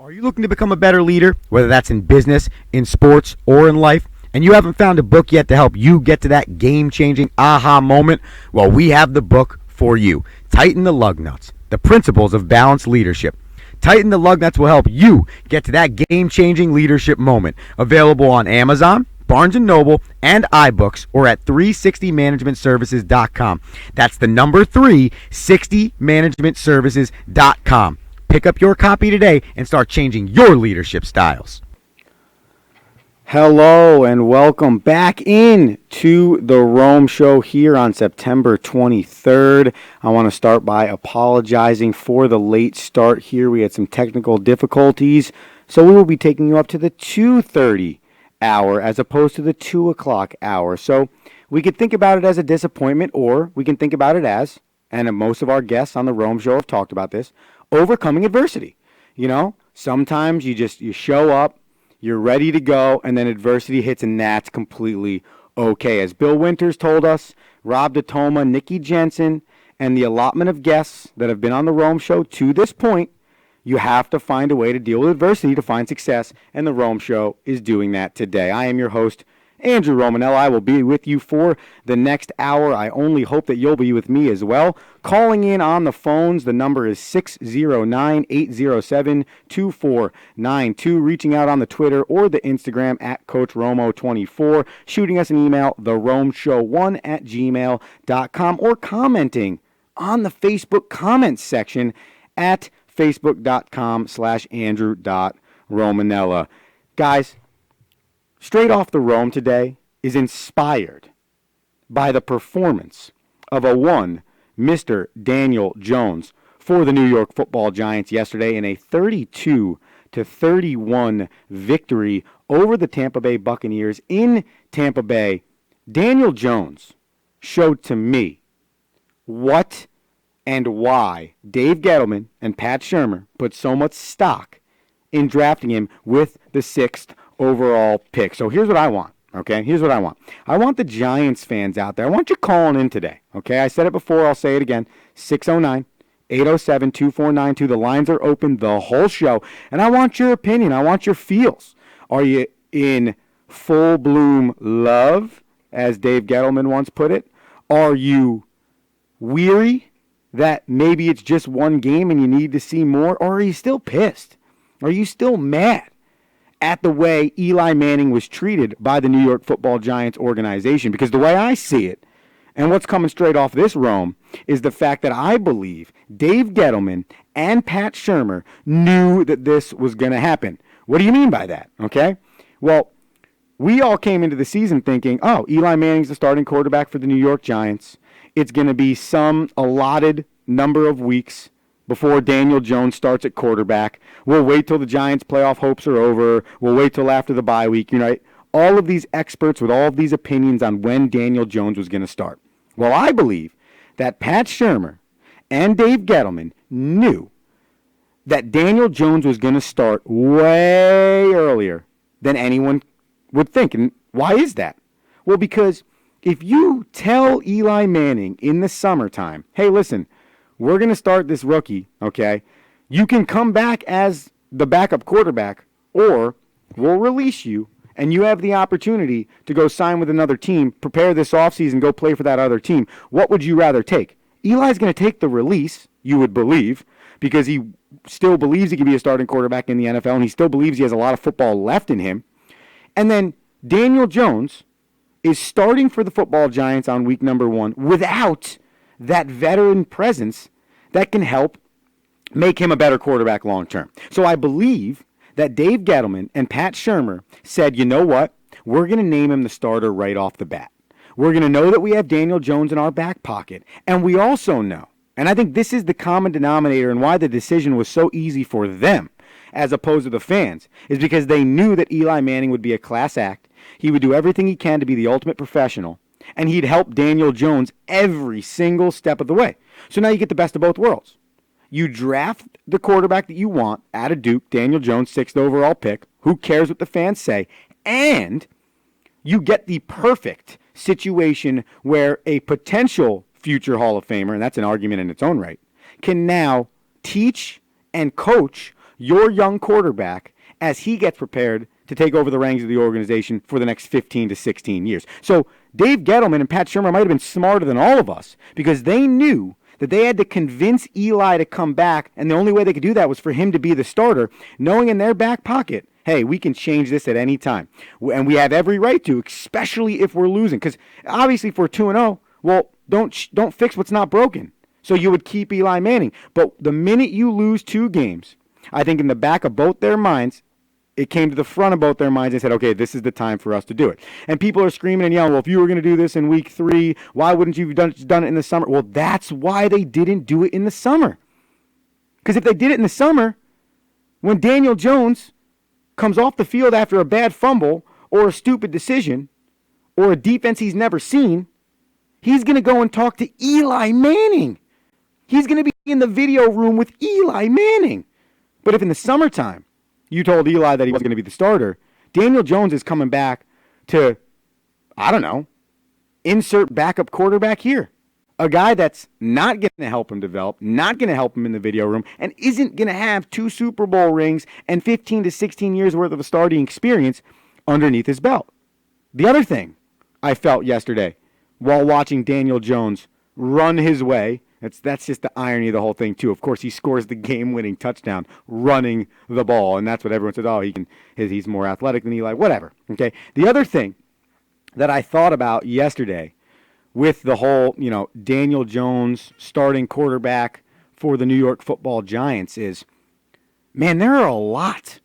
Are you looking to become a better leader, whether that's in business, in sports, or in life, and you haven't found a book yet to help you get to that game-changing aha moment? Well, we have the book for you. Tighten the Lug Nuts, The Principles of Balanced Leadership. Tighten the Lug Nuts will help you get to that game-changing leadership moment. Available on Amazon, Barnes & Noble, and iBooks, or at 360managementservices.com. That's the number 360managementservices.com. Pick up your copy today and start changing your leadership styles. Hello and welcome back in to the Rome Show here on September 23rd. I want to start by apologizing for the late start here. We had some technical difficulties, so we will be taking you up to the 2:30 hour as opposed to the 2 o'clock hour. So we could think about it as a disappointment, or we can think about it as, and most of our guests on the Rome Show have talked about this, overcoming adversity. You know, sometimes you show up, you're ready to go, and then adversity hits, and that's completely okay. As Bill Winters told us, Rob DeToma, Nikki Jensen, and the allotment of guests that have been on the Rome Show to this point, you have to find a way to deal with adversity to find success, and the Rome Show is doing that today. I am your host, Andrew Romanella. I will be with you for the next hour. I only hope that you'll be with me as well. Calling in on the phones, the number is 609-807-2492. Reaching out on the Twitter or the Instagram at CoachRomo24. Shooting us an email, theromeshow1@gmail.com, or commenting on the Facebook comments section at facebook.com/Andrew.Romanella. Guys, Straight Off the Rome today is inspired by the performance of a one Mr. Daniel Jones for the New York Football Giants yesterday in a 32-31 victory over the Tampa Bay Buccaneers in Tampa Bay. Daniel Jones showed to me what and why Dave Gettleman and Pat Shurmur put so much stock in drafting him with the 6th overall pick. So here's what I want, okay? Here's what I want. I want the Giants fans out there. I want you calling in today, okay? I said it before. I'll say it again. 609-807-2492. The lines are open the whole show. And I want your opinion. I want your feels. Are you in full bloom love, as Dave Gettleman once put it? Are you weary that maybe it's just one game and you need to see more? Or are you still pissed? Are you still mad at the way Eli Manning was treated by the New York Football Giants organization? Because the way I see it, and what's coming straight off this Rome, is the fact that I believe Dave Gettleman and Pat Shurmur knew that this was going to happen. What do you mean by that? Okay? Well, we all came into the season thinking, oh, Eli Manning's the starting quarterback for the New York Giants. It's going to be some allotted number of weeks before Daniel Jones starts at quarterback. We'll wait till the Giants' playoff hopes are over. We'll wait till after the bye week. You know, all of these experts with all of these opinions on when Daniel Jones was going to start. Well, I believe that Pat Shurmur and Dave Gettleman knew that Daniel Jones was going to start way earlier than anyone would think. And why is that? Well, because if you tell Eli Manning in the summertime, hey, listen, we're going to start this rookie, okay? You can come back as the backup quarterback, or we'll release you, and you have the opportunity to go sign with another team, prepare this offseason, go play for that other team. What would you rather take? Eli's going to take the release, you would believe, because he still believes he can be a starting quarterback in the NFL, and he still believes he has a lot of football left in him. And then Daniel Jones is starting for the football Giants on week number 1 without that veteran presence that can help make him a better quarterback long term. So I believe that Dave Gettleman and Pat Shurmur said, you know what? We're going to name him the starter right off the bat. We're going to know that we have Daniel Jones in our back pocket. And we also know, and I think this is the common denominator and why the decision was so easy for them as opposed to the fans, is because they knew that Eli Manning would be a class act. He would do everything he can to be the ultimate professional. And he'd help Daniel Jones every single step of the way. So now you get the best of both worlds. You draft the quarterback that you want out of Duke, Daniel Jones, 6th overall pick. Who cares what the fans say? And you get the perfect situation where a potential future Hall of Famer, and that's an argument in its own right, can now teach and coach your young quarterback as he gets prepared to take over the reins of the organization for the next 15 to 16 years. So Dave Gettleman and Pat Shurmur might have been smarter than all of us because they knew that they had to convince Eli to come back, and the only way they could do that was for him to be the starter, knowing in their back pocket, hey, we can change this at any time. And we have every right to, especially if we're losing. Because obviously if we're 2-0, well, don't fix what's not broken. So you would keep Eli Manning. But the minute you lose 2 games, I think in the back of both their minds, it came to the front of both their minds and said, okay, this is the time for us to do it. And people are screaming and yelling, well, if you were going to do this in week 3, why wouldn't you have done it in the summer? Well, that's why they didn't do it in the summer. Because if they did it in the summer, when Daniel Jones comes off the field after a bad fumble or a stupid decision or a defense he's never seen, he's going to go and talk to Eli Manning. He's going to be in the video room with Eli Manning. But if in the summertime, you told Eli that he wasn't going to be the starter, Daniel Jones is coming back to, I don't know, insert backup quarterback here. A guy that's not going to help him develop, not going to help him in the video room, and isn't going to have 2 Super Bowl rings and 15 to 16 years worth of a starting experience underneath his belt. The other thing I felt yesterday while watching Daniel Jones run his way, that's just the irony of the whole thing, too. Of course, he scores the game-winning touchdown running the ball, and that's what everyone says, oh, he's more athletic than Eli, whatever. Okay. The other thing that I thought about yesterday with the whole, Daniel Jones starting quarterback for the New York Football Giants is, man, there are a lot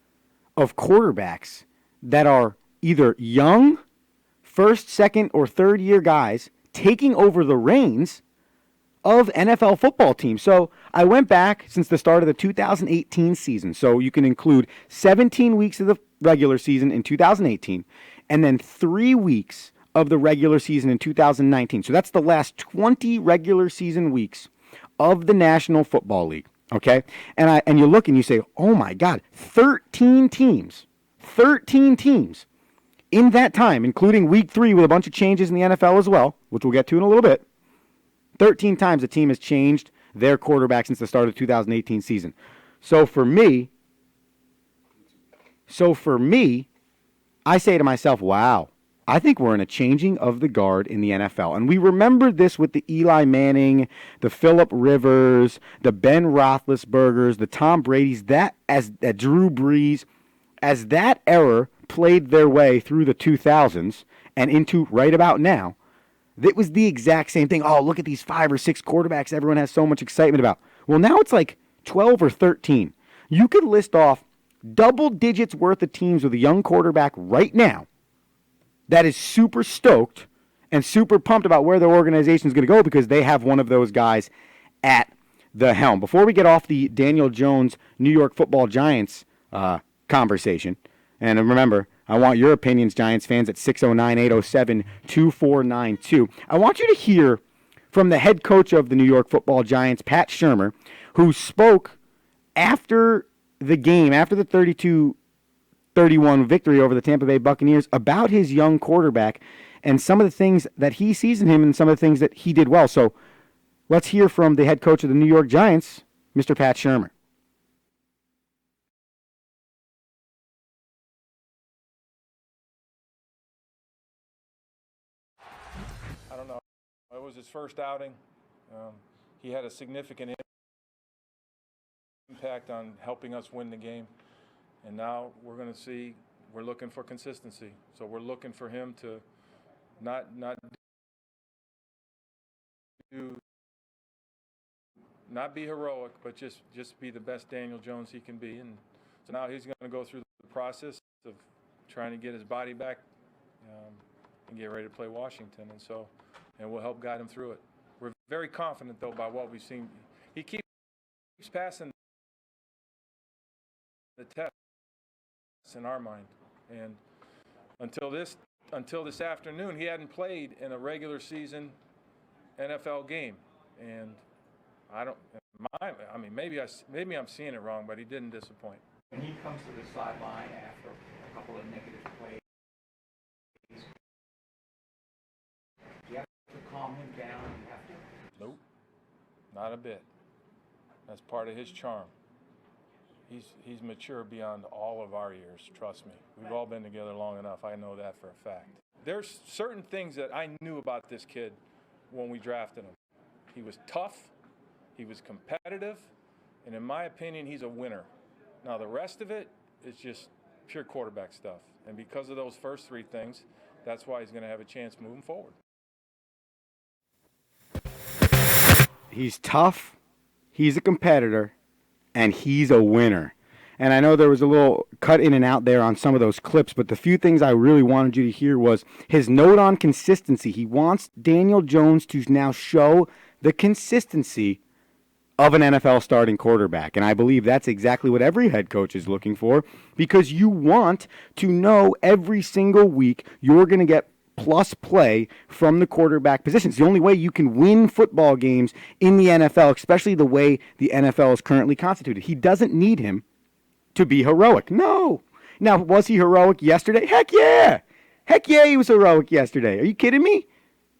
of quarterbacks that are either young, first, second, or third-year guys taking over the reins of NFL football teams. So I went back since the start of the 2018 season. So you can include 17 weeks of the regular season in 2018 and then 3 weeks of the regular season in 2019. So that's the last 20 regular season weeks of the National Football League. Okay? And you look and you say, oh my God, 13 teams in that time, including week 3 with a bunch of changes in the NFL as well, which we'll get to in a little bit. 13 times a team has changed their quarterback since the start of the 2018 season. So for me, I say to myself, wow, I think we're in a changing of the guard in the NFL. And we remember this with the Eli Manning, the Phillip Rivers, the Ben Roethlisbergers, the Tom Brady's, that Drew Brees, as that era played their way through the 2000s and into right about now. It was the exact same thing. Oh, look at these 5 or 6 quarterbacks everyone has so much excitement about. Well, now it's like 12 or 13. You could list off double digits worth of teams with a young quarterback right now that is super stoked and super pumped about where their organization is going to go because they have one of those guys at the helm. Before we get off the Daniel Jones New York Football Giants conversation, and remember, I want your opinions, Giants fans, at 609-807-2492. I want you to hear from the head coach of the New York Football Giants, Pat Shurmur, who spoke after the game, after the 32-31 victory over the Tampa Bay Buccaneers, about his young quarterback and some of the things that he sees in him and some of the things that he did well. So let's hear from the head coach of the New York Giants, Mr. Pat Shurmur. I don't know. It was his first outing. He had a significant impact on helping us win the game. And now we're going to see, we're looking for consistency. So we're looking for him to not be heroic, but just be the best Daniel Jones he can be. And so now he's going to go through the process of trying to get his body back and get ready to play Washington. And we'll help guide him through it. We're very confident, though, by what we've seen. He keeps passing the test in our mind. And until this afternoon, he hadn't played in a regular season NFL game. And maybe I'm seeing it wrong, but he didn't disappoint. When he comes to the sideline after a couple of negative plays, do you have to calm him down? You have to? Nope, not a bit. That's part of his charm. he's mature beyond all of our years, trust me. We've all been together long enough. I know that for a fact. There's certain things that I knew about this kid when we drafted him. He was tough, he was competitive, and in my opinion, he's a winner. Now, the rest of it is just pure quarterback stuff. And because of those first three things, that's why he's going to have a chance moving forward. He's tough, he's a competitor, and he's a winner. And I know there was a little cut in and out there on some of those clips, but the few things I really wanted you to hear was his note on consistency. He wants Daniel Jones to now show the consistency of an NFL starting quarterback. And I believe that's exactly what every head coach is looking for, because you want to know every single week you're going to get plus play from the quarterback position. It's the only way you can win football games in the NFL, especially the way the NFL is currently constituted. He doesn't need him to be heroic. No. Now, was he heroic yesterday? Heck yeah. Heck yeah, he was heroic yesterday. Are you kidding me?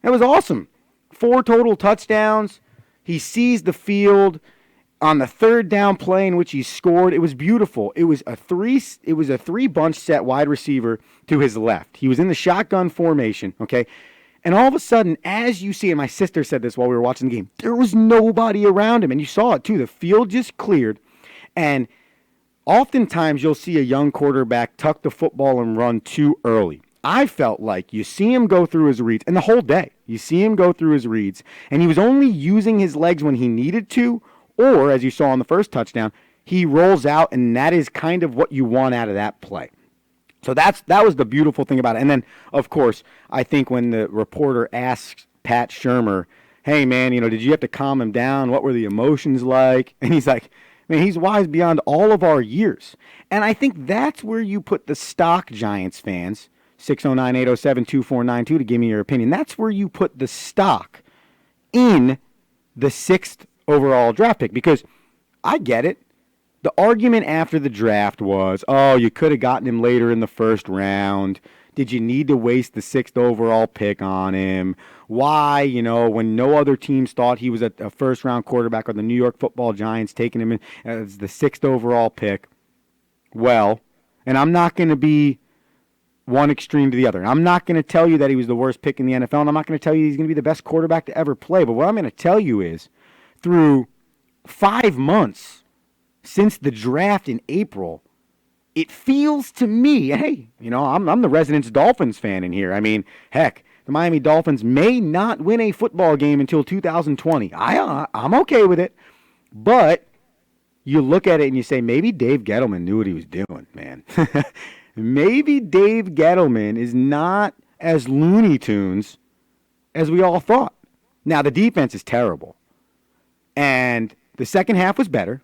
That was awesome. 4 total touchdowns. He seized the field on the third down play in which he scored. It was beautiful. It was a three bunch set wide receiver to his left. He was in the shotgun formation, okay? And all of a sudden, as you see, and my sister said this while we were watching the game, there was nobody around him. And you saw it too. The field just cleared. And oftentimes you'll see a young quarterback tuck the football and run too early. I felt like you see him go through his reads, and the whole day, you see him go through his reads, and he was only using his legs when he needed to, or, as you saw on the first touchdown, he rolls out, and that is kind of what you want out of that play. So that was the beautiful thing about it. And then, of course, I think when the reporter asks Pat Shurmur, hey, man, did you have to calm him down? What were the emotions like? And he's like, man, he's wise beyond all of our years. And I think that's where you put the stock, Giants fans, 609-807-2492 to give me your opinion. That's where you put the stock in the 6th overall draft pick, because I get it. The argument after the draft was, oh, you could have gotten him later in the first round. Did you need to waste the 6th overall pick on him? Why, when no other teams thought he was a first-round quarterback, or the New York Football Giants taking him in as the 6th overall pick? Well, and I'm not going to be one extreme to the other. I'm not going to tell you that he was the worst pick in the NFL, and I'm not going to tell you he's going to be the best quarterback to ever play. But what I'm going to tell you is, through 5 months since the draft in April, it feels to me, hey, I'm the resident Dolphins fan in here. I mean, heck, the Miami Dolphins may not win a football game until 2020. I'm okay with it. But you look at it and you say, maybe Dave Gettleman knew what he was doing, man. Maybe Dave Gettleman is not as Looney Tunes as we all thought. Now, the defense is terrible. And the second half was better.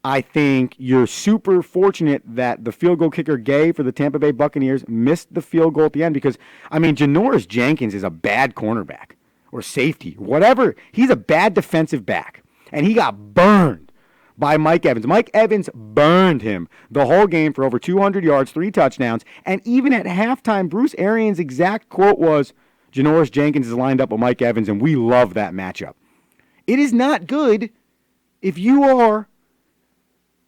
I think you're super fortunate that the field goal kicker, Gay, for the Tampa Bay Buccaneers, missed the field goal at the end, because, Janoris Jenkins is a bad cornerback or safety, whatever. He's a bad defensive back, and he got burned by Mike Evans. Mike Evans burned him the whole game for over 200 yards, 3 touchdowns, and even at halftime, Bruce Arians' exact quote was, Janoris Jenkins is lined up with Mike Evans, and we love that matchup. It is not good if you are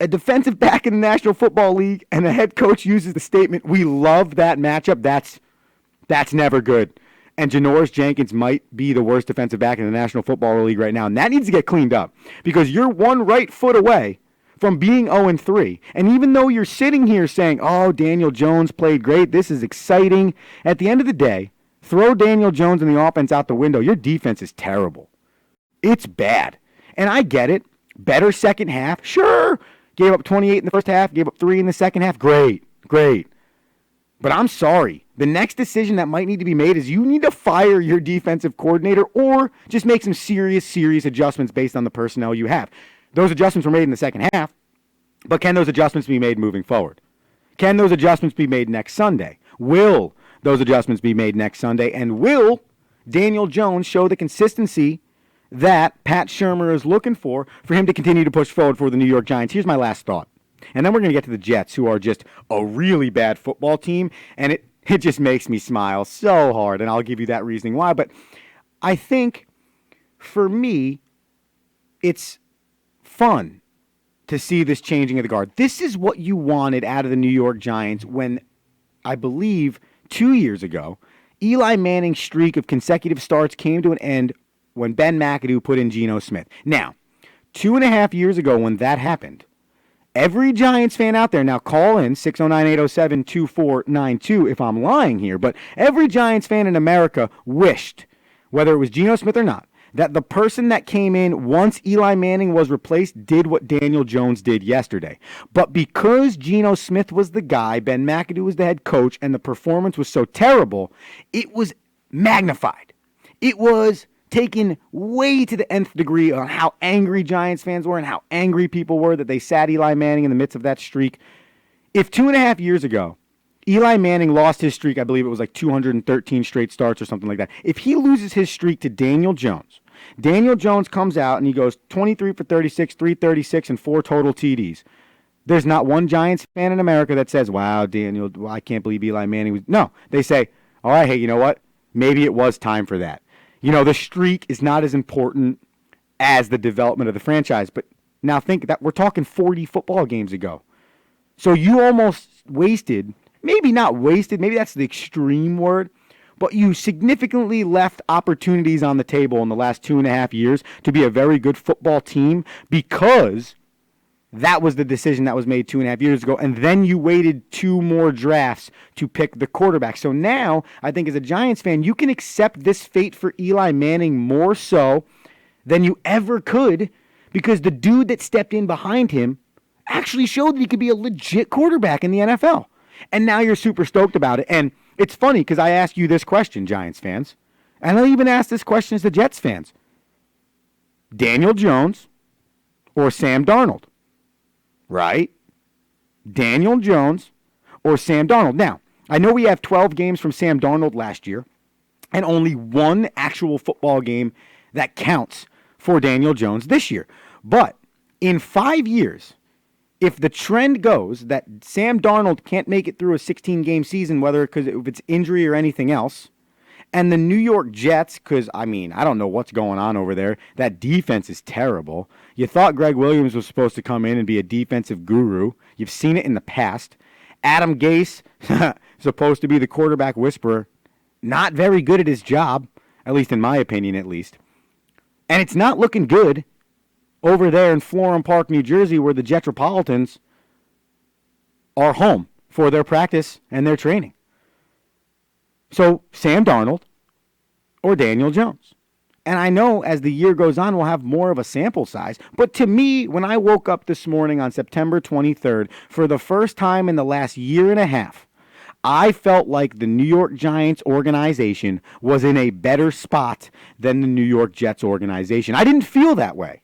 a defensive back in the National Football League and the head coach uses the statement, we love that matchup. That's never good. And Janoris Jenkins might be the worst defensive back in the National Football League right now. And that needs to get cleaned up, because you're one right foot away from being 0-3. And even though you're sitting here saying, oh, Daniel Jones played great, this is exciting, at the end of the day, throw Daniel Jones and the offense out the window. Your defense is terrible. It's bad. And I get it. Better second half. Sure. Gave up 28 in the first half, gave up 3 in the second half. Great. But I'm sorry. The next decision that might need to be made is you need to fire your defensive coordinator, or just make some serious adjustments based on the personnel you have. Those adjustments were made in the second half, but can those adjustments be made moving forward? Can those adjustments be made next Sunday? Will those adjustments be made next Sunday? And will Daniel Jones show the consistency that Pat Shurmur is looking for him to continue to push forward for the New York Giants? Here's my last thought. And then we're going to get to the Jets, who are just a really bad football team. And it just makes me smile so hard. And I'll give you that reasoning why. But I think, for me, it's fun to see this changing of the guard. This is what you wanted out of the New York Giants when, I believe, 2 years ago, Eli Manning's streak of consecutive starts came to an end when Ben McAdoo put in Geno Smith. Now, 2.5 years ago when that happened, every Giants fan out there, now call in 609-807-2492 if I'm lying here, but every Giants fan in America wished, whether it was Geno Smith or not, that the person that came in once Eli Manning was replaced did what Daniel Jones did yesterday. But because Geno Smith was the guy, Ben McAdoo was the head coach, and the performance was so terrible, it was magnified. It was taken way to the nth degree on how angry Giants fans were and how angry people were that they sat Eli Manning in the midst of that streak. If 2.5 years ago, Eli Manning lost his streak, I believe it was like 213 straight starts or something like that. If he loses his streak to Daniel Jones comes out and he goes 23 for 36, 336, and 4 total TDs. There's not one Giants fan in America that says, wow, Daniel, I can't believe Eli Manning was. No, they say, all right, hey, you know what? Maybe it was time for that. You know, the streak is not as important as the development of the franchise. But now think that we're talking 40 football games ago. So you almost wasted, maybe not wasted, maybe that's the extreme word, but you significantly left opportunities on the table in the last 2.5 years to be a very good football team because that was the decision that was made 2.5 years ago. And then you waited 2 more drafts to pick the quarterback. So now, I think as a Giants fan, you can accept this fate for Eli Manning more so than you ever could because the dude that stepped in behind him actually showed that he could be a legit quarterback in the NFL. And now you're super stoked about it. And it's funny because I asked you this question, Giants fans. And I even asked this question to Jets fans. Daniel Jones or Sam Darnold? Right? Daniel Jones or Sam Darnold. Now, I know we have 12 games from Sam Darnold last year and only 1 actual football game that counts for Daniel Jones this year. But in 5 years, if the trend goes that Sam Darnold can't make it through a 16-game season, whether because if it's injury or anything else, and the New York Jets, because, I mean, I don't know what's going on over there. That defense is terrible. You thought Greg Williams was supposed to come in and be a defensive guru. You've seen it in the past. Adam Gase, supposed to be the quarterback whisperer. Not very good at his job, at least in my opinion, at least. And it's not looking good over there in Florham Park, New Jersey, where the Jetropolitans are home for their practice and their training. So, Sam Darnold or Daniel Jones. And I know as the year goes on, we'll have more of a sample size. But to me, when I woke up this morning on September 23rd, for the first time in the last year and a half, I felt like the New York Giants organization was in a better spot than the New York Jets organization. I didn't feel that way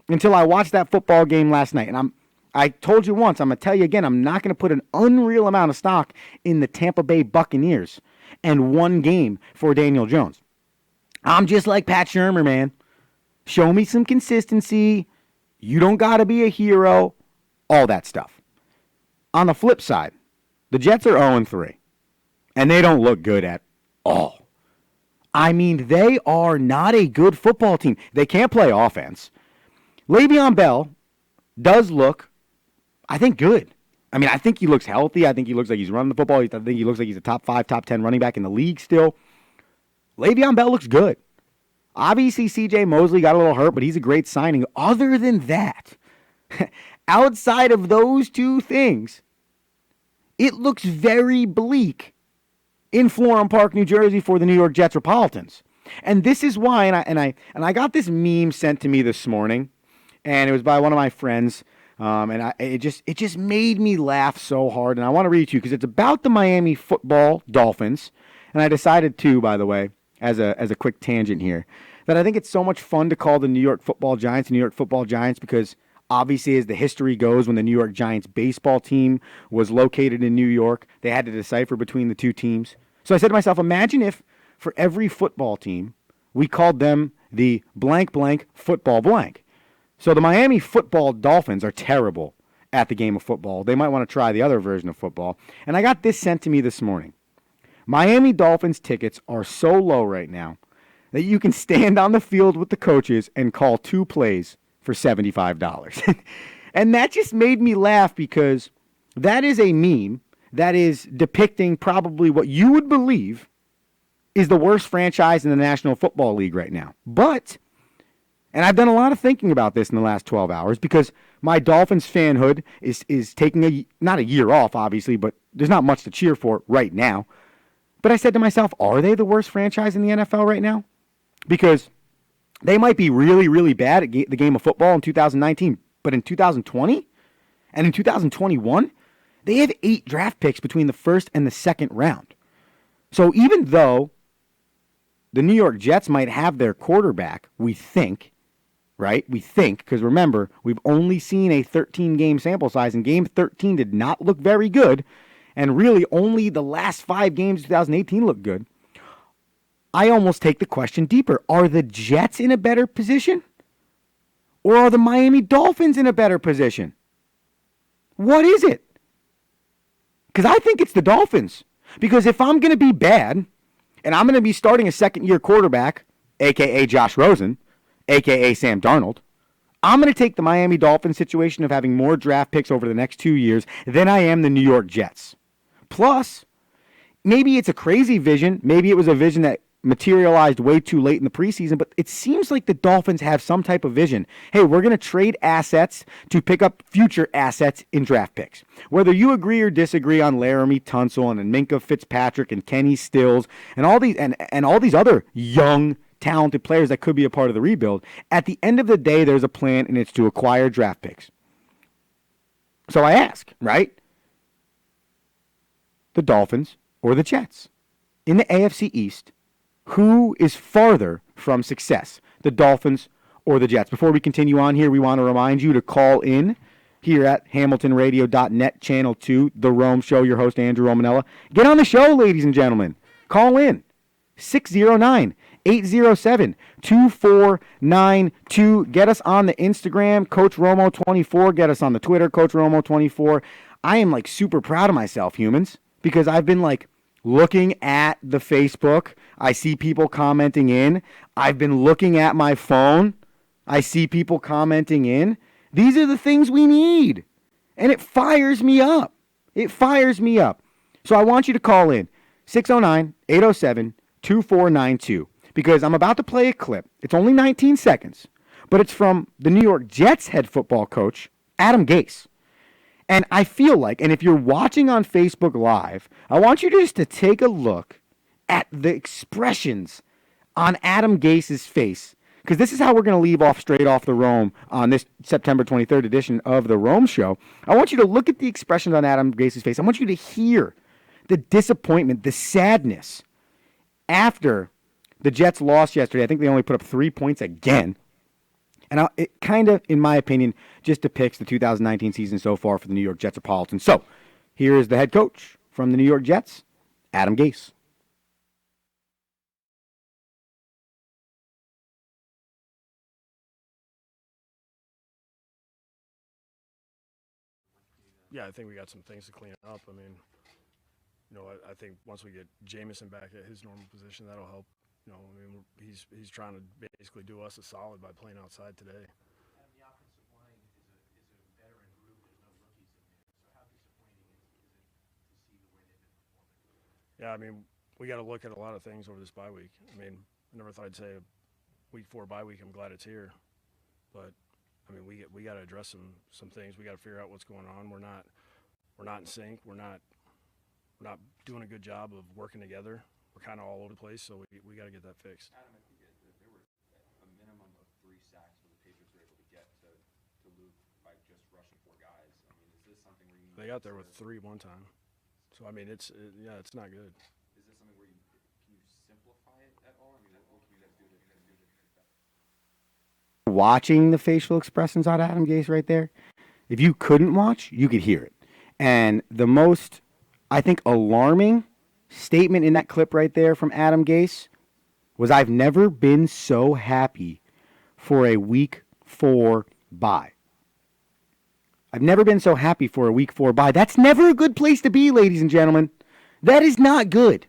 until I watched that football game last night. And I told you once, I'm going to tell you again, I'm not going to put an unreal amount of stock in the Tampa Bay Buccaneers and 1 game for Daniel Jones. I'm just like Pat Shurmur, man. Show me some consistency. You don't got to be a hero. All that stuff. On the flip side, the Jets are 0-3, and they don't look good at all. I mean, they are not a good football team. They can't play offense. Le'Veon Bell does look, I think, good. I mean, I think he looks healthy. I think he looks like he's running the football. I think he looks like he's a top 5, top 10 running back in the league still. Le'Veon Bell looks good. Obviously, C.J. Mosley got a little hurt, but he's a great signing. Other than that, outside of those 2 things, it looks very bleak in Florham Park, New Jersey for the New York Jetropolitans. And this is why, and I got this meme sent to me this morning, and it was by one of my friends. It just made me laugh so hard, and I want to read it to you because it's about the Miami football Dolphins. And I decided to, by the way, as a quick tangent here, that I think it's so much fun to call the New York Football Giants New York Football Giants because obviously, as the history goes, when the New York Giants baseball team was located in New York, they had to decipher between the 2 teams. So I said to myself, imagine if for every football team we called them the blank blank football blank. So the Miami football Dolphins are terrible at the game of football. They might want to try the other version of football. And I got this sent to me this morning. Miami Dolphins tickets are so low right now that you can stand on the field with the coaches and call 2 plays for $75. And that just made me laugh because that is a meme that is depicting probably what you would believe is the worst franchise in the National Football League right now. But, and I've done a lot of thinking about this in the last 12 hours because my Dolphins fanhood is taking not a year off, obviously, but there's not much to cheer for right now. But I said to myself, are they the worst franchise in the NFL right now? Because they might be really, really bad at the game of football in 2019, but in 2020 and in 2021, they have 8 draft picks between the first and the second round. So even though the New York Jets might have their quarterback, we think, right? We think, because remember, we've only seen a 13-game sample size, and game 13 did not look very good, and really only the last 5 games of 2018 looked good. I almost take the question deeper. Are the Jets in a better position? Or are the Miami Dolphins in a better position? What is it? Because I think it's the Dolphins. Because if I'm going to be bad, and I'm going to be starting a second-year quarterback, a.k.a. Josh Rosen, a.k.a. Sam Darnold, I'm going to take the Miami Dolphins situation of having more draft picks over the next 2 years than I am the New York Jets. Plus, maybe it's a crazy vision. Maybe it was a vision that materialized way too late in the preseason, but it seems like the Dolphins have some type of vision. Hey, we're going to trade assets to pick up future assets in draft picks. Whether you agree or disagree on Laramie Tunsil and Minkah Fitzpatrick and Kenny Stills and all these and all these other young, talented players that could be a part of the rebuild, at the end of the day, there's a plan, and it's to acquire draft picks. So I ask, right? The Dolphins or the Jets? In the AFC East, who is farther from success, the Dolphins or the Jets? Before we continue on here, we want to remind you to call in here at HamiltonRadio.net, Channel 2, The Rome Show, your host, Andrew Romanella. Get on the show, ladies and gentlemen. Call in. 609-807-2492. Get us on the Instagram, Coach Romo24. Get us on the Twitter, Coach Romo24. I am, super proud of myself, humans, because I've been, looking at the Facebook. I see people commenting in. I've been looking at my phone. I see people commenting in. These are the things we need. And it fires me up. It fires me up. So I want you to call in 609-807-2492 because I'm about to play a clip. It's only 19 seconds, but it's from the New York Jets head football coach, Adam Gase. And I feel like, and if you're watching on Facebook Live, I want you just to take a look at the expressions on Adam Gase's face, because this is how we're going to leave off straight off the Rome on this September 23rd edition of the Rome Show. I want you to look at the expressions on Adam Gase's face. I want you to hear the disappointment, the sadness after the Jets lost yesterday. I think they only put up 3 points again. And it kind of, in my opinion, just depicts the 2019 season so far for the New York Jetsopolitans. So, here is the head coach from the New York Jets, Adam Gase. Yeah, I think we got some things to clean up. I mean, I think once we get Jameson back at his normal position, that'll help. He's trying to basically do us a solid by playing outside today. And the offensive line is a veteran group. There's no rookies in there. So how disappointing is it to see the way they've been performing? Yeah, I mean, we got to look at a lot of things over this bye week. I mean, I never thought I'd say week 4 bye week. I'm glad it's here, but I mean, we got to address some things. We got to figure out what's going on. We're not in sync. We're not doing a good job of working together. We're kind of all over the place, so we got to get that fixed. Adam, I think there were a minimum of 3 sacks where the Patriots were able to get to Luke by just rushing 4 guys. I mean, is this something where you need They got there with 3 one time. So, I mean, it's not good. Is this something where can you simplify it at all? I mean, what can you guys do to fix that? Watching the facial expressions on Adam Gase right there, if you couldn't watch, you could hear it. And the most, I think, alarming statement in that clip right there from Adam Gase was, I've never been so happy for a week 4 bye. I've never been so happy for a week 4 bye. That's never a good place to be, ladies and gentlemen. That is not good.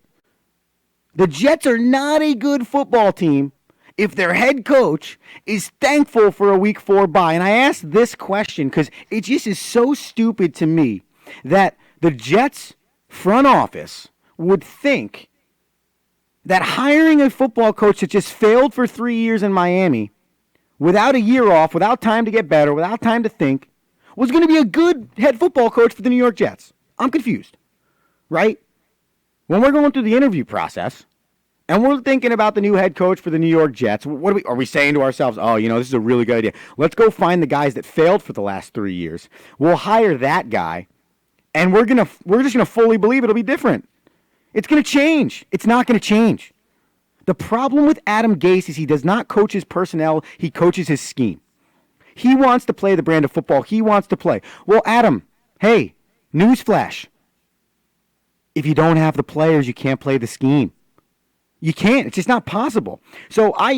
The Jets are not a good football team, if their head coach is thankful for a week 4 bye? And I ask this question because it just is so stupid to me that the Jets front office would think that hiring a football coach that just failed for 3 years in Miami without a year off, without time to get better, without time to think, was going to be a good head football coach for the New York Jets. I'm confused, right? When we're going through the interview process and we're thinking about the new head coach for the New York Jets, what are we saying to ourselves? Oh, this is a really good idea. Let's go find the guys that failed for the last 3 years. We'll hire that guy, and we're just gonna fully believe it'll be different. It's going to change. It's not going to change. The problem with Adam Gase is he does not coach his personnel. He coaches his scheme. He wants to play the brand of football he wants to play. Well, Adam, hey, newsflash. If you don't have the players, you can't play the scheme. You can't. It's just not possible. So I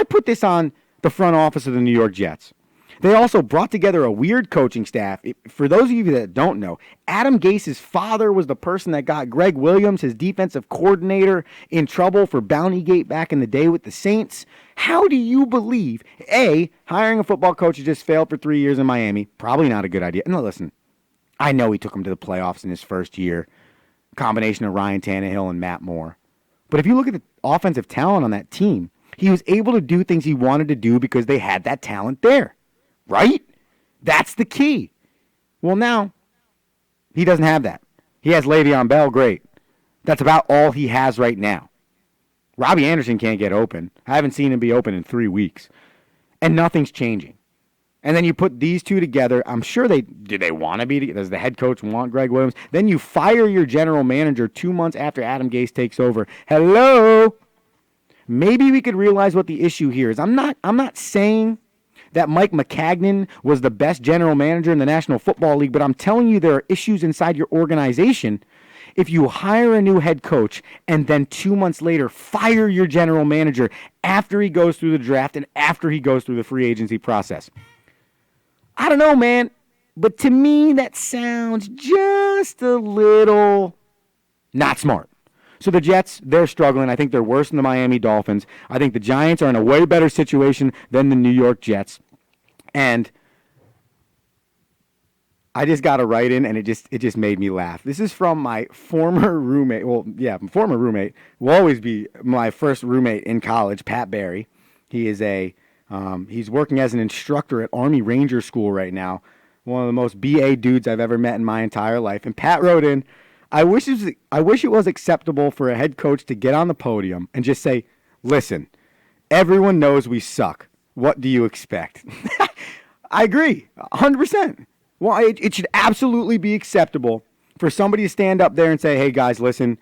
put this on the front office of the New York Jets. They also brought together a weird coaching staff. For those of you that don't know, Adam Gase's father was the person that got Greg Williams, his defensive coordinator, in trouble for Bountygate back in the day with the Saints. How do you believe, A, hiring a football coach who just failed for 3 years in Miami, probably not a good idea. No, listen, I know he took him to the playoffs in his first year, combination of Ryan Tannehill and Matt Moore. But if you look at the offensive talent on that team, he was able to do things he wanted to do because they had that talent there. Right? That's the key. Well, now, he doesn't have that. He has Le'Veon Bell, great. That's about all he has right now. Robbie Anderson can't get open. I haven't seen him be open in 3 weeks. And nothing's changing. And then you put these two together. I'm sure do they want to be together? Does the head coach want Greg Williams? Then you fire your general manager 2 months after Adam Gase takes over. Hello? Maybe we could realize what the issue here is. I'm not saying that Mike Maccagnan was the best general manager in the National Football League, but I'm telling you there are issues inside your organization if you hire a new head coach and then 2 months later fire your general manager after he goes through the draft and after he goes through the free agency process. I don't know, man, but to me that sounds just a little not smart. So the Jets, they're struggling. I think they're worse than the Miami Dolphins. I think the Giants are in a way better situation than the New York Jets. And I just got a write in, and it just made me laugh. This is from my former roommate. Well, yeah, my former roommate will always be my first roommate in college, Pat Barry. He is he's working as an instructor at Army Ranger School right now. One of the most BA dudes I've ever met in my entire life. And Pat wrote in, I wish it was acceptable for a head coach to get on the podium and just say, listen, everyone knows we suck. What do you expect? I agree, 100%. Well, it should absolutely be acceptable for somebody to stand up there and say, hey, guys, listen,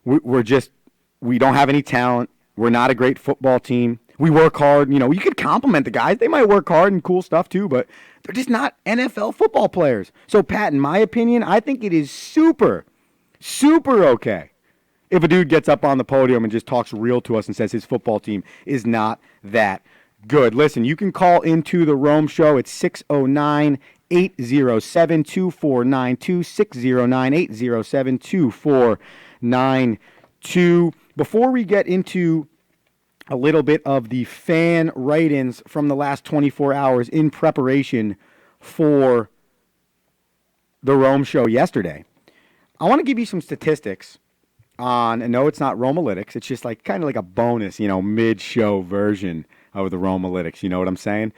we don't have any talent. We're not a great football team. We work hard. You could compliment the guys. They might work hard and cool stuff too, but they're just not NFL football players. So, Pat, in my opinion, I think it is super okay if a dude gets up on the podium and just talks real to us and says his football team is not that good. Listen, you can call into the Rome Show. It's 609-807-2492, 609-807-2492. Before we get into a little bit of the fan write-ins from the last 24 hours in preparation for the Rome Show yesterday, I want to give you some statistics on, and no, it's not Romalytics. It's just kind of like a bonus, mid-show version of the Romalytics. You know what I'm saying?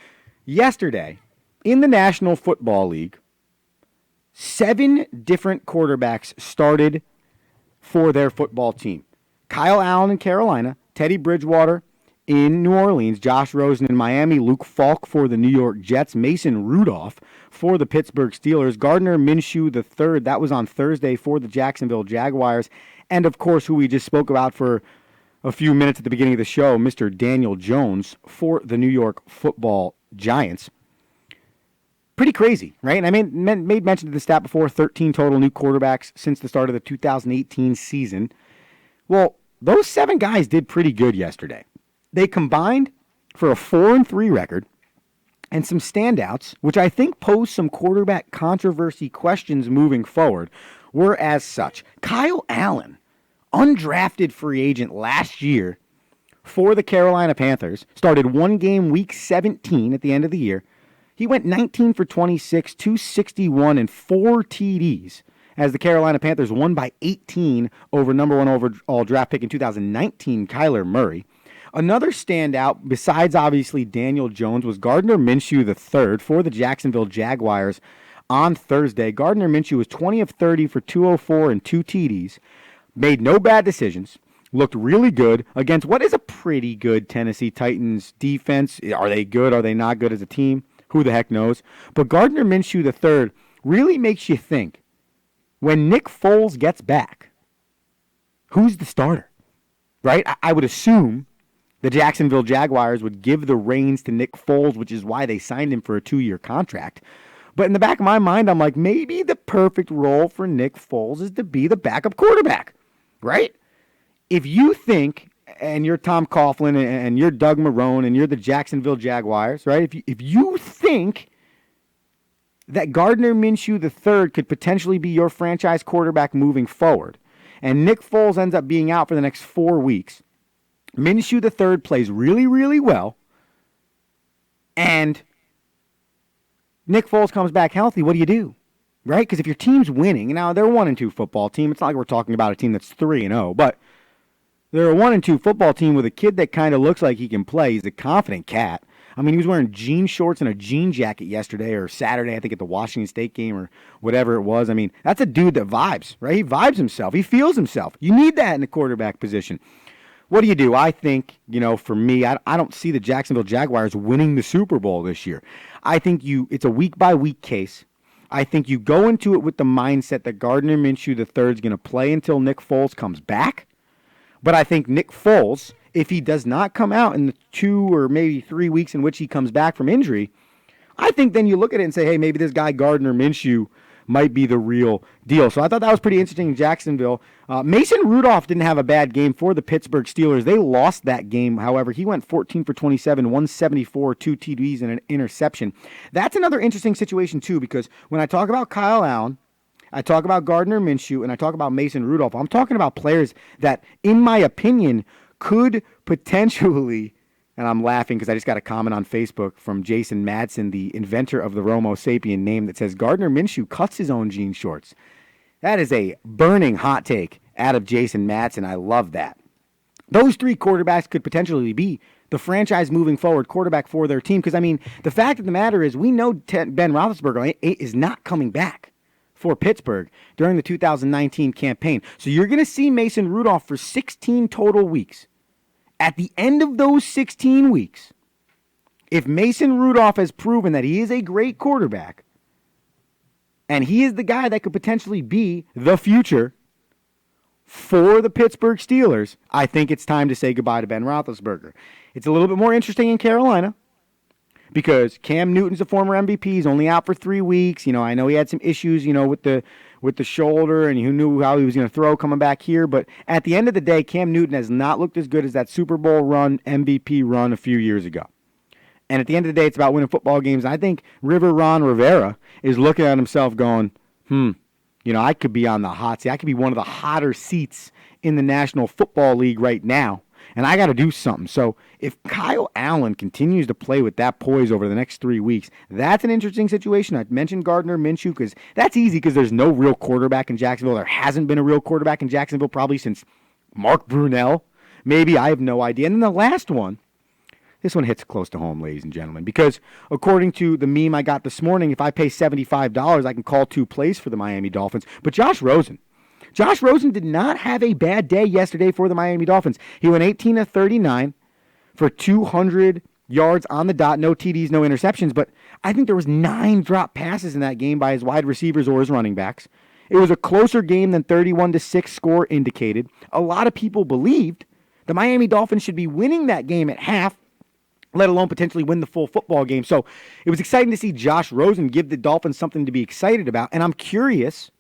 Yesterday, in the National Football League, 7 different quarterbacks started for their football team. Kyle Allen in Carolina, Teddy Bridgewater in New Orleans, Josh Rosen in Miami, Luke Falk for the New York Jets, Mason Rudolph for the Pittsburgh Steelers, Gardner Minshew III, that was on Thursday for the Jacksonville Jaguars, and of course, who we just spoke about for a few minutes at the beginning of the show, Mr. Daniel Jones for the New York Football Giants. Pretty crazy, right? And I made mention of the stat before, 13 total new quarterbacks since the start of the 2018 season. Well, those 7 guys did pretty good yesterday. They combined for a 4-3 record and some standouts, which I think pose some quarterback controversy questions moving forward, were as such. Kyle Allen, undrafted free agent last year, for the Carolina Panthers, started one game week 17 at the end of the year. He went 19 for 26, 261, and 4 TDs as the Carolina Panthers won by 18 over number one overall draft pick in 2019, Kyler Murray. Another standout, besides obviously Daniel Jones, was Gardner Minshew III for the Jacksonville Jaguars on Thursday. Gardner Minshew was 20 of 30 for 204 and 2 TDs. Made no bad decisions. Looked really good against what is a pretty good Tennessee Titans defense. Are they good? Are they not good as a team? Who the heck knows? But Gardner Minshew III really makes you think, when Nick Foles gets back, who's the starter? Right? I would assume the Jacksonville Jaguars would give the reins to Nick Foles, which is why they signed him for a 2-year contract. But in the back of my mind, I'm like, maybe the perfect role for Nick Foles is to be the backup quarterback, right? If you think, and you're Tom Coughlin, and you're Doug Marrone, and you're the Jacksonville Jaguars, right? If you think that Gardner Minshew III could potentially be your franchise quarterback moving forward, and Nick Foles ends up being out for the next 4 weeks, Minshew III plays really, really well, and Nick Foles comes back healthy, what do? Right? Because if your team's winning, now they're a 1-2 football team. It's not like we're talking about a team that's 3-0, but they're a 1-2 football team with a kid that kind of looks like he can play. He's a confident cat. I mean, he was wearing jean shorts and a jean jacket yesterday or Saturday, I think, at the Washington State game or whatever it was. I mean, that's a dude that vibes, right? He vibes himself. He feels himself. You need that in the quarterback position. What do? I think, for me, I don't see the Jacksonville Jaguars winning the Super Bowl this year. I think it's a week-by-week case. I think you go into it with the mindset that Gardner Minshew III is going to play until Nick Foles comes back. But I think Nick Foles, if he does not come out in the 2 or maybe 3 weeks in which he comes back from injury, I think then you look at it and say, hey, maybe this guy Gardner Minshew might be the real deal. So I thought that was pretty interesting in Jacksonville. Mason Rudolph didn't have a bad game for the Pittsburgh Steelers. They lost that game. However, he went 14 for 27, 174, 2 TDs, and an interception. That's another interesting situation, too, because when I talk about Kyle Allen, I talk about Gardner Minshew, and I talk about Mason Rudolph, I'm talking about players that, in my opinion, could potentially, and I'm laughing because I just got a comment on Facebook from Jason Madsen, the inventor of the Romo Sapien name, that says Gardner Minshew cuts his own jean shorts. That is a burning hot take out of Jason Madsen. I love that. Those 3 quarterbacks could potentially be the franchise moving forward quarterback for their team. Because, I mean, the fact of the matter is we know Ben Roethlisberger is not coming back for Pittsburgh during the 2019 campaign. So you're going to see Mason Rudolph for 16 total weeks. At the end of those 16 weeks, if Mason Rudolph has proven that he is a great quarterback, and he is the guy that could potentially be the future for the Pittsburgh Steelers, I think it's time to say goodbye to Ben Roethlisberger. It's a little bit more interesting in Carolina because Cam Newton's a former MVP. He's only out for 3 weeks. I know he had some issues, with the shoulder, and who knew how he was going to throw coming back here. But at the end of the day, Cam Newton has not looked as good as that Super Bowl run, MVP run a few years ago. And at the end of the day, it's about winning football games. And I think Ron Rivera is looking at himself going, I could be on the hot seat. I could be one of the hotter seats in the National Football League right now. And I got to do something. So if Kyle Allen continues to play with that poise over the next 3 weeks, that's an interesting situation. I mentioned Gardner Minshew because that's easy because there's no real quarterback in Jacksonville. There hasn't been a real quarterback in Jacksonville probably since Mark Brunell. Maybe, I have no idea. And then the last one, this one hits close to home, ladies and gentlemen, because according to the meme I got this morning, if I pay $75, I can call 2 plays for the Miami Dolphins. But Josh Rosen did not have a bad day yesterday for the Miami Dolphins. He went 18 of 39 for 200 yards on the dot, no TDs, no interceptions, but I think there was 9 drop passes in that game by his wide receivers or his running backs. It was a closer game than 31-6 score indicated. A lot of people believed the Miami Dolphins should be winning that game at half, let alone potentially win the full football game. So it was exciting to see Josh Rosen give the Dolphins something to be excited about, and I'm curious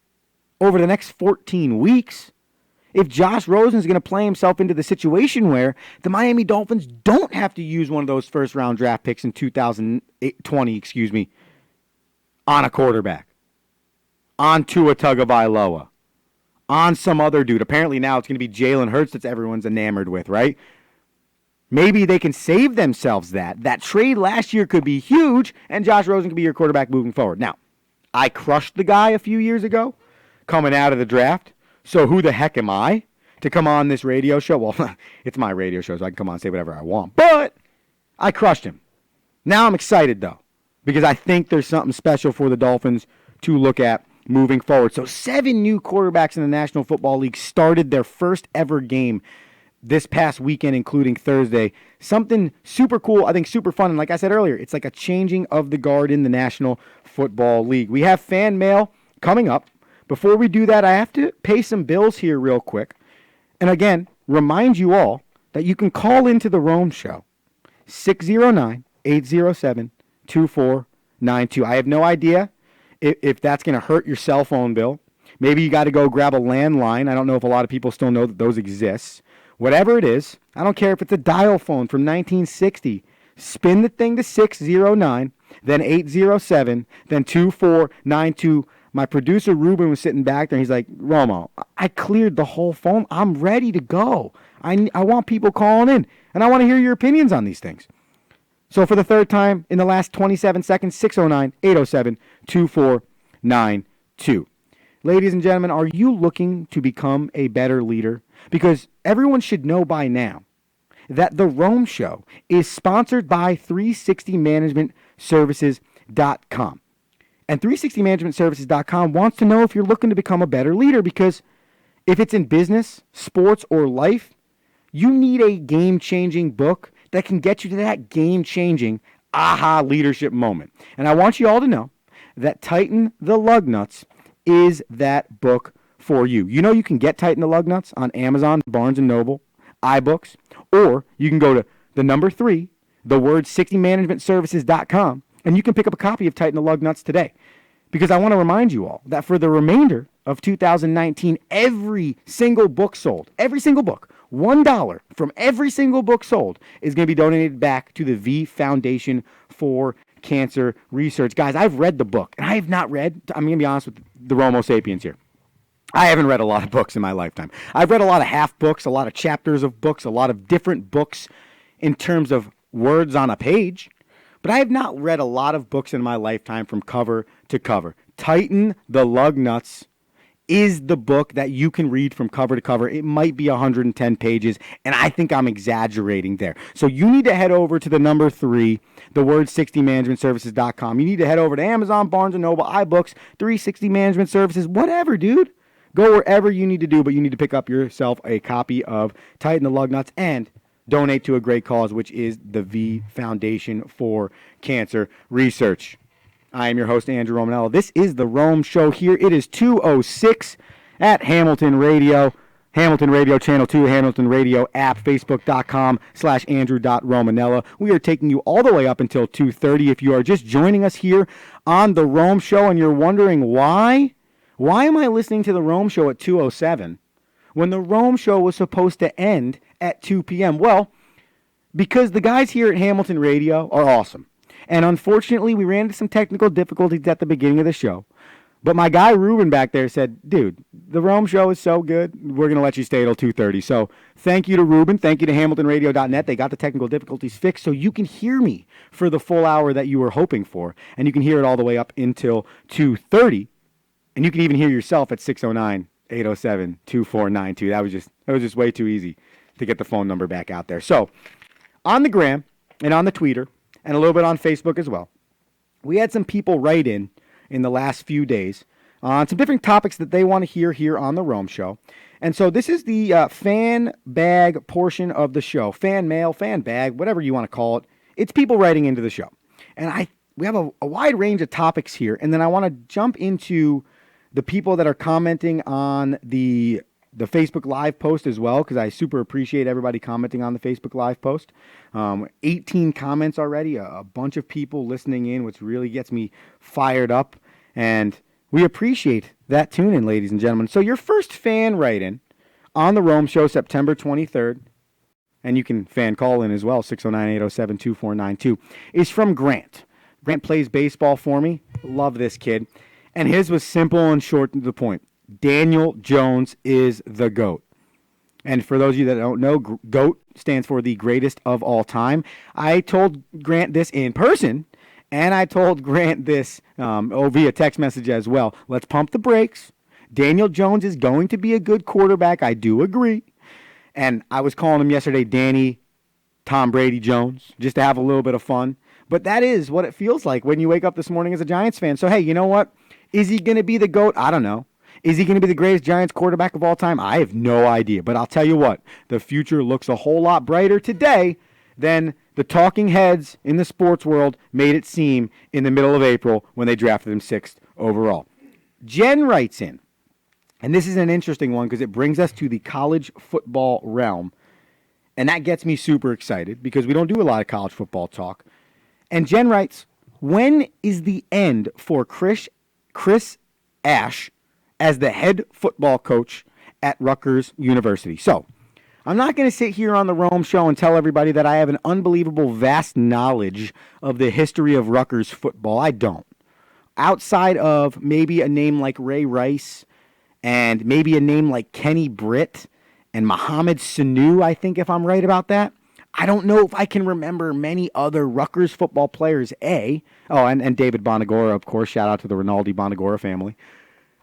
over the next 14 weeks if Josh Rosen is going to play himself into the situation where the Miami Dolphins don't have to use one of those first-round draft picks in 2020, on a quarterback, on Tua Tagovailoa, on some other dude. Apparently now it's going to be Jalen Hurts that everyone's enamored with, right? Maybe they can save themselves that. That trade last year could be huge, and Josh Rosen could be your quarterback moving forward. Now, I crushed the guy a few years ago coming out of the draft, so who the heck am I to come on this radio show? Well, it's my radio show, so I can come on and say whatever I want. But I crushed him. Now I'm excited, though, because I think there's something special for the Dolphins to look at moving forward. So 7 new quarterbacks in the National Football League started their first ever game this past weekend, including Thursday. Something super cool, I think super fun. And like I said earlier, it's like a changing of the guard in the National Football League. We have fan mail coming up. Before we do that, I have to pay some bills here real quick. And again, remind you all that you can call into the Rome Show, 609-807-2492. I have no idea if that's going to hurt your cell phone bill. Maybe you got to go grab a landline. I don't know if a lot of people still know that those exist. Whatever it is, I don't care if it's a dial phone from 1960. Spin the thing to 609, then 807, then 2492. My producer, Ruben, was sitting back there, and he's like, Romo, I cleared the whole phone. I'm ready to go. I want people calling in, and I want to hear your opinions on these things. So for the third time in the last 27 seconds, 609-807-2492. Ladies and gentlemen, are you looking to become a better leader? Because everyone should know by now that The Rome Show is sponsored by 360managementservices.com. And 360managementservices.com wants to know if you're looking to become a better leader, because if it's in business, sports, or life, you need a game-changing book that can get you to that game-changing aha leadership moment. And I want you all to know that Tighten the Lug Nuts is that book for you. You know you can get Tighten the Lug Nuts on Amazon, Barnes & Noble, iBooks, or you can go to the number 3, the word 60managementservices.com, and you can pick up a copy of Tighten the Lug Nuts today. Because I want to remind you all that for the remainder of 2019, every single book sold, every single book, $1 from every single book sold is going to be donated back to the V Foundation for Cancer Research. Guys, I've read the book, and I have not read, I'm going to be honest with the Romo Sapiens here. I haven't read a lot of books in my lifetime. I've read a lot of half books, a lot of chapters of books, a lot of different books in terms of words on a page. But I have not read a lot of books in my lifetime from cover to cover. Tighten the Lug Nuts is the book that you can read from cover to cover. It might be 110 pages, and I think I'm exaggerating there. So you need to head over to the number 3, the word 60managementservices.com. You need to head over to Amazon, Barnes & Noble, iBooks, 360 Management Services, whatever, dude. Go wherever you need to do, but you need to pick up yourself a copy of Tighten the Lug Nuts and donate to a great cause, which is the V Foundation for Cancer Research. I am your host, Andrew Romanello. This is The Rome Show here. It is 2:06 at Hamilton Radio, Hamilton Radio Channel 2, Hamilton Radio app, facebook.com/Andrew.Romanella. We are taking you all the way up until 2:30. If you are just joining us here on The Rome Show and you're wondering why am I listening to The Rome Show at 2:07 when The Rome Show was supposed to end at 2 p.m.? Well, because the guys here at Hamilton Radio are awesome. And unfortunately, we ran into some technical difficulties at the beginning of the show. But my guy Ruben back there said, dude, The Rome Show is so good, we're going to let you stay till 2:30. So thank you to Ruben. Thank you to HamiltonRadio.net. They got the technical difficulties fixed so you can hear me for the full hour that you were hoping for. And you can hear it all the way up until 2:30. And you can even hear yourself at 609-807-2492. That was just way too easy to get the phone number back out there. So on the gram and on the Twitter and a little bit on Facebook as well, we had some people write in the last few days on some different topics that they want to hear here on the Rome Show. And so this is the fan bag portion of the show. Fan mail, fan bag, whatever you want to call it. It's people writing into the show. And we have a wide range of topics here. And then I want to jump into the people that are commenting on the Facebook Live post as well, because I super appreciate everybody commenting on the Facebook Live post. 18 comments already, a bunch of people listening in, which really gets me fired up. And we appreciate that tune-in, ladies and gentlemen. So your first fan write-in on the Rome Show, September 23rd, and you can fan call in as well, 609-807-2492, is from Grant. Grant plays baseball for me. Love this kid. And his was simple and short to the point. Daniel Jones is the GOAT. And for those of you that don't know, GOAT stands for the greatest of all time. I told Grant this in person, and I told Grant this via text message as well. Let's pump the brakes. Daniel Jones is going to be a good quarterback. I do agree. And I was calling him yesterday Danny Tom Brady Jones, just to have a little bit of fun. But that is what it feels like when you wake up this morning as a Giants fan. So, hey, you know what? Is he going to be the GOAT? I don't know. Is he going to be the greatest Giants quarterback of all time? I have no idea. But I'll tell you what, the future looks a whole lot brighter today than the talking heads in the sports world made it seem in the middle of April when they drafted him 6th overall. Jen writes in, and this is an interesting one because it brings us to the college football realm. And that gets me super excited because we don't do a lot of college football talk. And Jen writes, when is the end for Chris Ash as the head football coach at Rutgers University? So, I'm not going to sit here on the Rome Show and tell everybody that I have an unbelievable vast knowledge of the history of Rutgers football. I don't. Outside of maybe a name like Ray Rice and maybe a name like Kenny Britt and Mohamed Sanu, I think, if I'm right about that, I don't know if I can remember many other Rutgers football players, and David Bonagora, of course. Shout out to the Rinaldi Bonagora family.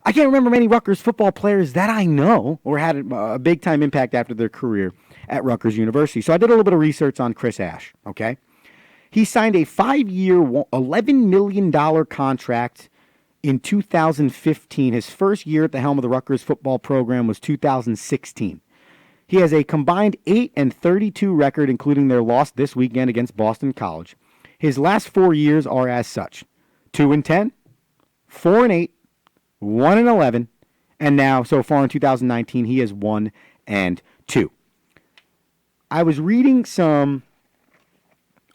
I can't remember many Rutgers football players that I know or had a big-time impact after their career at Rutgers University. So I did a little bit of research on Chris Ash, okay? He signed a 5-year, $11 million contract in 2015. His first year at the helm of the Rutgers football program was 2016. He has a combined 8-32 record, including their loss this weekend against Boston College. His last 4 years are as such: 2-10, 4-8, 1-11, and now, so far in 2019, he is 1-2. I was reading some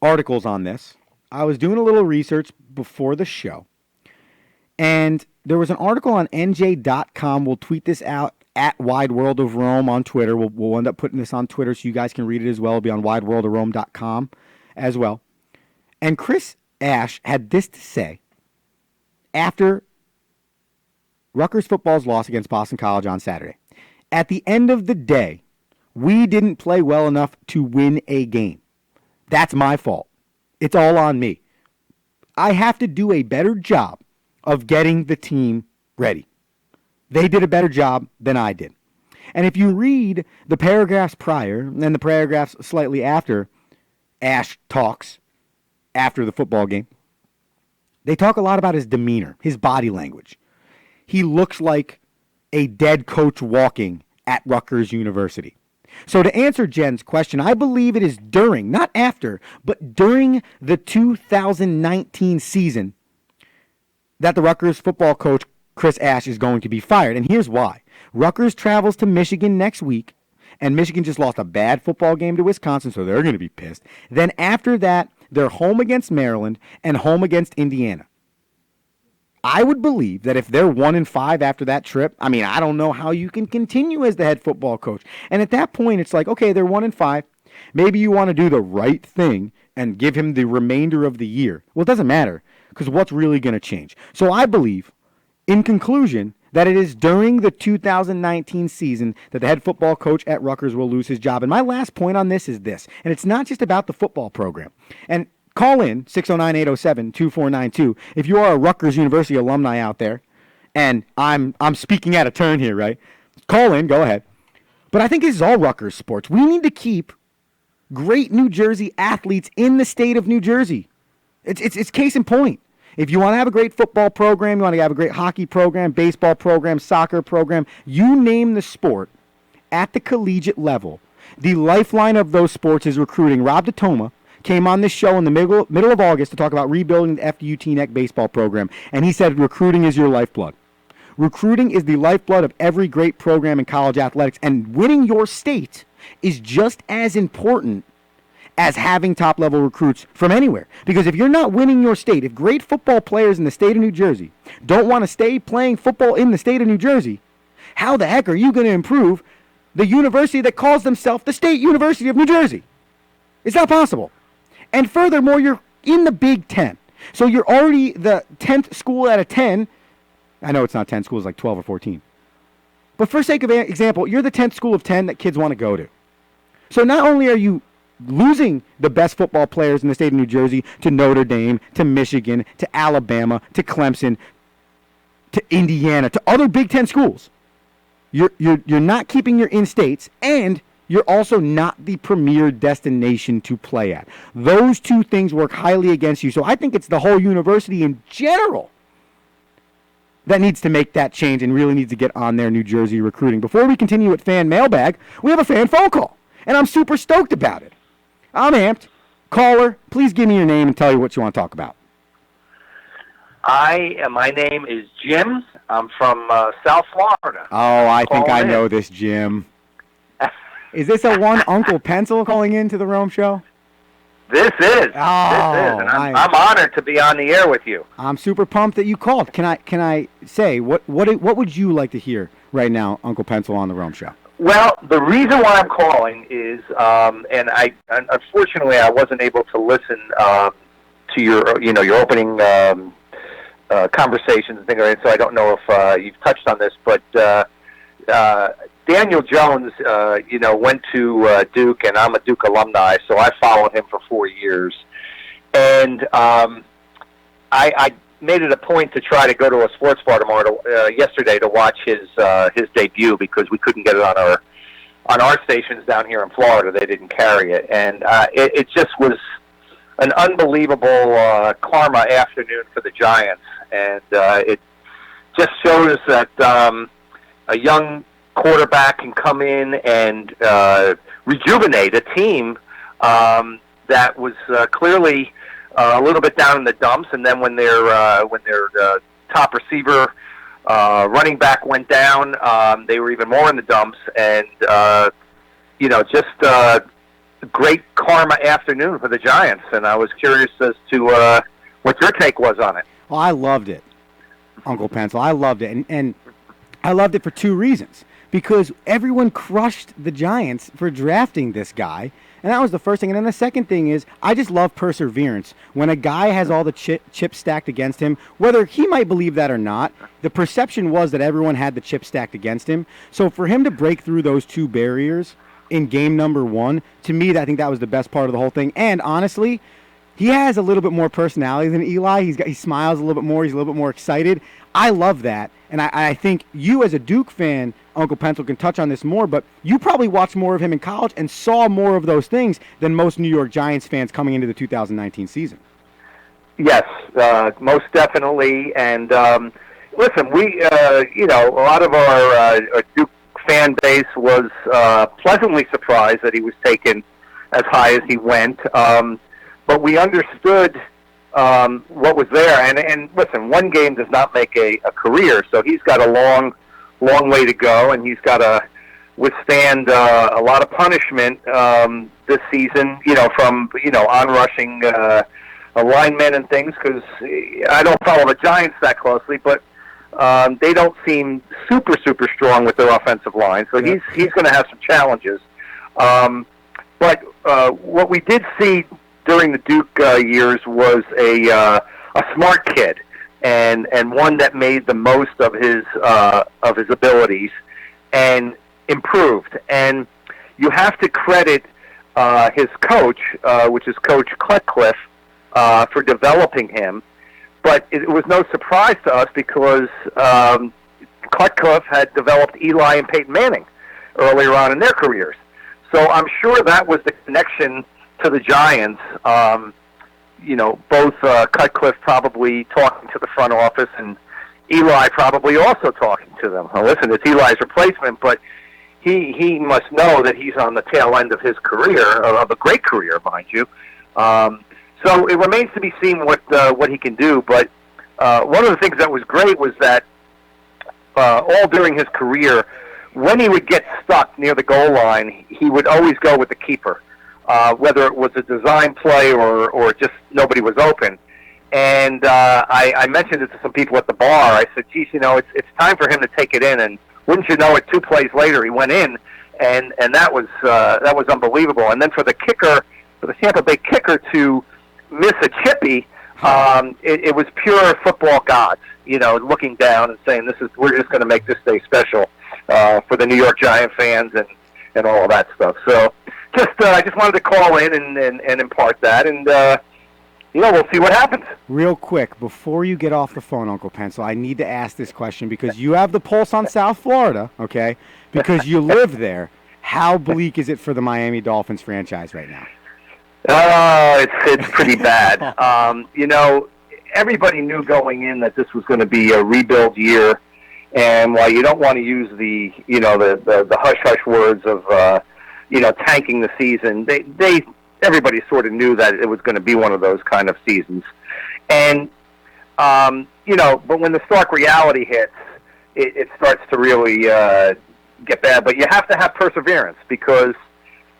articles on this. I was doing a little research before the show, and there was an article on NJ.com. We'll tweet this out at Wide World of Rome on Twitter. We'll end up putting this on Twitter so you guys can read it as well. It'll be on wideworldofrome.com as well. And Chris Ash had this to say after Rutgers football's loss against Boston College on Saturday. At the end of the day, we didn't play well enough to win a game. That's my fault. It's all on me. I have to do a better job of getting the team ready. They did a better job than I did. And if you read the paragraphs prior and the paragraphs slightly after Ash talks after the football game, they talk a lot about his demeanor, his body language. He looks like a dead coach walking at Rutgers University. So to answer Jen's question, I believe it is during, not after, but during the 2019 season that the Rutgers football coach Chris Ash is going to be fired. And here's why. Rutgers travels to Michigan next week, and Michigan just lost a bad football game to Wisconsin, so they're going to be pissed. Then after that, they're home against Maryland and home against Indiana. I would believe that if they're 1-5 after that trip, I mean, I don't know how you can continue as the head football coach. And at that point, it's like, okay, they're 1-5. Maybe you want to do the right thing and give him the remainder of the year. Well, it doesn't matter, because what's really going to change? So I believe, in conclusion, that it is during the 2019 season that the head football coach at Rutgers will lose his job. And my last point on this is this, and it's not just about the football program. And call in 609-807-2492 if you are a Rutgers University alumni out there, and I'm speaking out of turn here, right? Call in, go ahead. But I think this is all Rutgers sports. We need to keep great New Jersey athletes in the state of New Jersey. It's case in point. If you want to have a great football program, you want to have a great hockey program, baseball program, soccer program, you name the sport at the collegiate level, the lifeline of those sports is recruiting. Rob DeToma came on this show in the middle of August to talk about rebuilding the FDU Neck baseball program, and he said recruiting is your lifeblood. Recruiting is the lifeblood of every great program in college athletics, and winning your state is just as important as having top-level recruits from anywhere. Because if you're not winning your state, if great football players in the state of New Jersey don't want to stay playing football in the state of New Jersey, how the heck are you going to improve the university that calls themselves the State University of New Jersey? It's not possible. And furthermore, you're in the Big Ten. So you're already the 10th school out of 10. I know it's not 10 schools, like 12 or 14. But for sake of example, you're the 10th school of 10 that kids want to go to. So not only are you losing the best football players in the state of New Jersey to Notre Dame, to Michigan, to Alabama, to Clemson, to Indiana, to other Big Ten schools, you're not keeping your in-states, and you're also not the premier destination to play at. Those two things work highly against you. So I think it's the whole university in general that needs to make that change and really needs to get on their New Jersey recruiting. Before we continue with fan mailbag, we have a fan phone call, and I'm super stoked about it. I'm amped. Caller, please give me your name and tell you what you want to talk about. My name is Jim. I'm from South Florida. Oh, I think I in. know this, Jim. Is this a one Uncle Pencil calling into the Rome Show? This is. Oh, this is. And I'm honored to be on the air with you. I'm super pumped that you called. Can I say what would you like to hear right now, Uncle Pencil, on the Rome Show? Well, the reason why I'm calling is, and unfortunately I wasn't able to listen to your opening conversations and things like that, so I don't know if you've touched on this, but Daniel Jones, went to Duke, and I'm a Duke alumni, so I followed him for 4 years, and I made it a point to try to go to a sports bar tomorrow, yesterday, to watch his debut, because we couldn't get it on our stations down here in Florida. They didn't carry it, and it just was an unbelievable karma afternoon for the Giants, and it just shows that a young quarterback can come in and rejuvenate a team that was clearly a little bit down in the dumps, and then when their top receiver, running back, went down, they were even more in the dumps, and just a great karma afternoon for the Giants. And I was curious as to what your take was on it. Well, I loved it, Uncle Pencil. I loved it, and I loved it for two reasons. Because everyone crushed the Giants for drafting this guy, and that was the first thing. And then the second thing is, I just love perseverance. When a guy has all the chips stacked against him, whether he might believe that or not, the perception was that everyone had the chips stacked against him. So for him to break through those two barriers in game number one, to me, I think that was the best part of the whole thing. And honestly, he has a little bit more personality than Eli. He smiles a little bit more. He's a little bit more excited. I love that. And I think you, as a Duke fan, Uncle Pencil, can touch on this more, but you probably watched more of him in college and saw more of those things than most New York Giants fans coming into the 2019 season. Yes, most definitely. And listen, we, a lot of our Duke fan base was pleasantly surprised that he was taken as high as he went. But we understood what was there. And listen, one game does not make a career, so he's got a long way to go, and he's got to withstand a lot of punishment this season, from, on-rushing linemen and things, because I don't follow the Giants that closely, but they don't seem super strong with their offensive line, so he's going to have some challenges. But what we did see during the Duke years was a smart kid, and one that made the most of his abilities and improved. And you have to credit his coach, which is Coach Cutcliffe, for developing him. But it was no surprise to us, because Cutcliffe had developed Eli and Peyton Manning earlier on in their careers. So I'm sure that was the connection to the Giants. Both Cutcliffe probably talking to the front office, and Eli probably also talking to them. Now, listen, it's Eli's replacement, but he must know that he's on the tail end of his career, of a great career, mind you. So it remains to be seen what he can do. But one of the things that was great was that all during his career, when he would get stuck near the goal line, he would always go with the keeper. Whether it was a design play or just nobody was open. And I mentioned it to some people at the bar. I said, geez, it's time for him to take it in. And wouldn't you know it, 2 plays later, he went in, and that was unbelievable. And then for the Tampa Bay kicker to miss a chippy, it was pure football gods, looking down and saying, we're just going to make this day special. for the New York Giant fans and all of that stuff. So I just wanted to call in and impart that, and we'll see what happens. Real quick, before you get off the phone, Uncle Pencil, I need to ask this question because you have the pulse on South Florida, okay? Because you live there. How bleak is it for the Miami Dolphins franchise right now? It's pretty bad. Everybody knew going in that this was going to be a rebuild year, and while you don't want to use the hush hush words of tanking the season, everybody sort of knew that it was going to be one of those kind of seasons, and but when the stark reality hits, it starts to really get bad. But you have to have perseverance because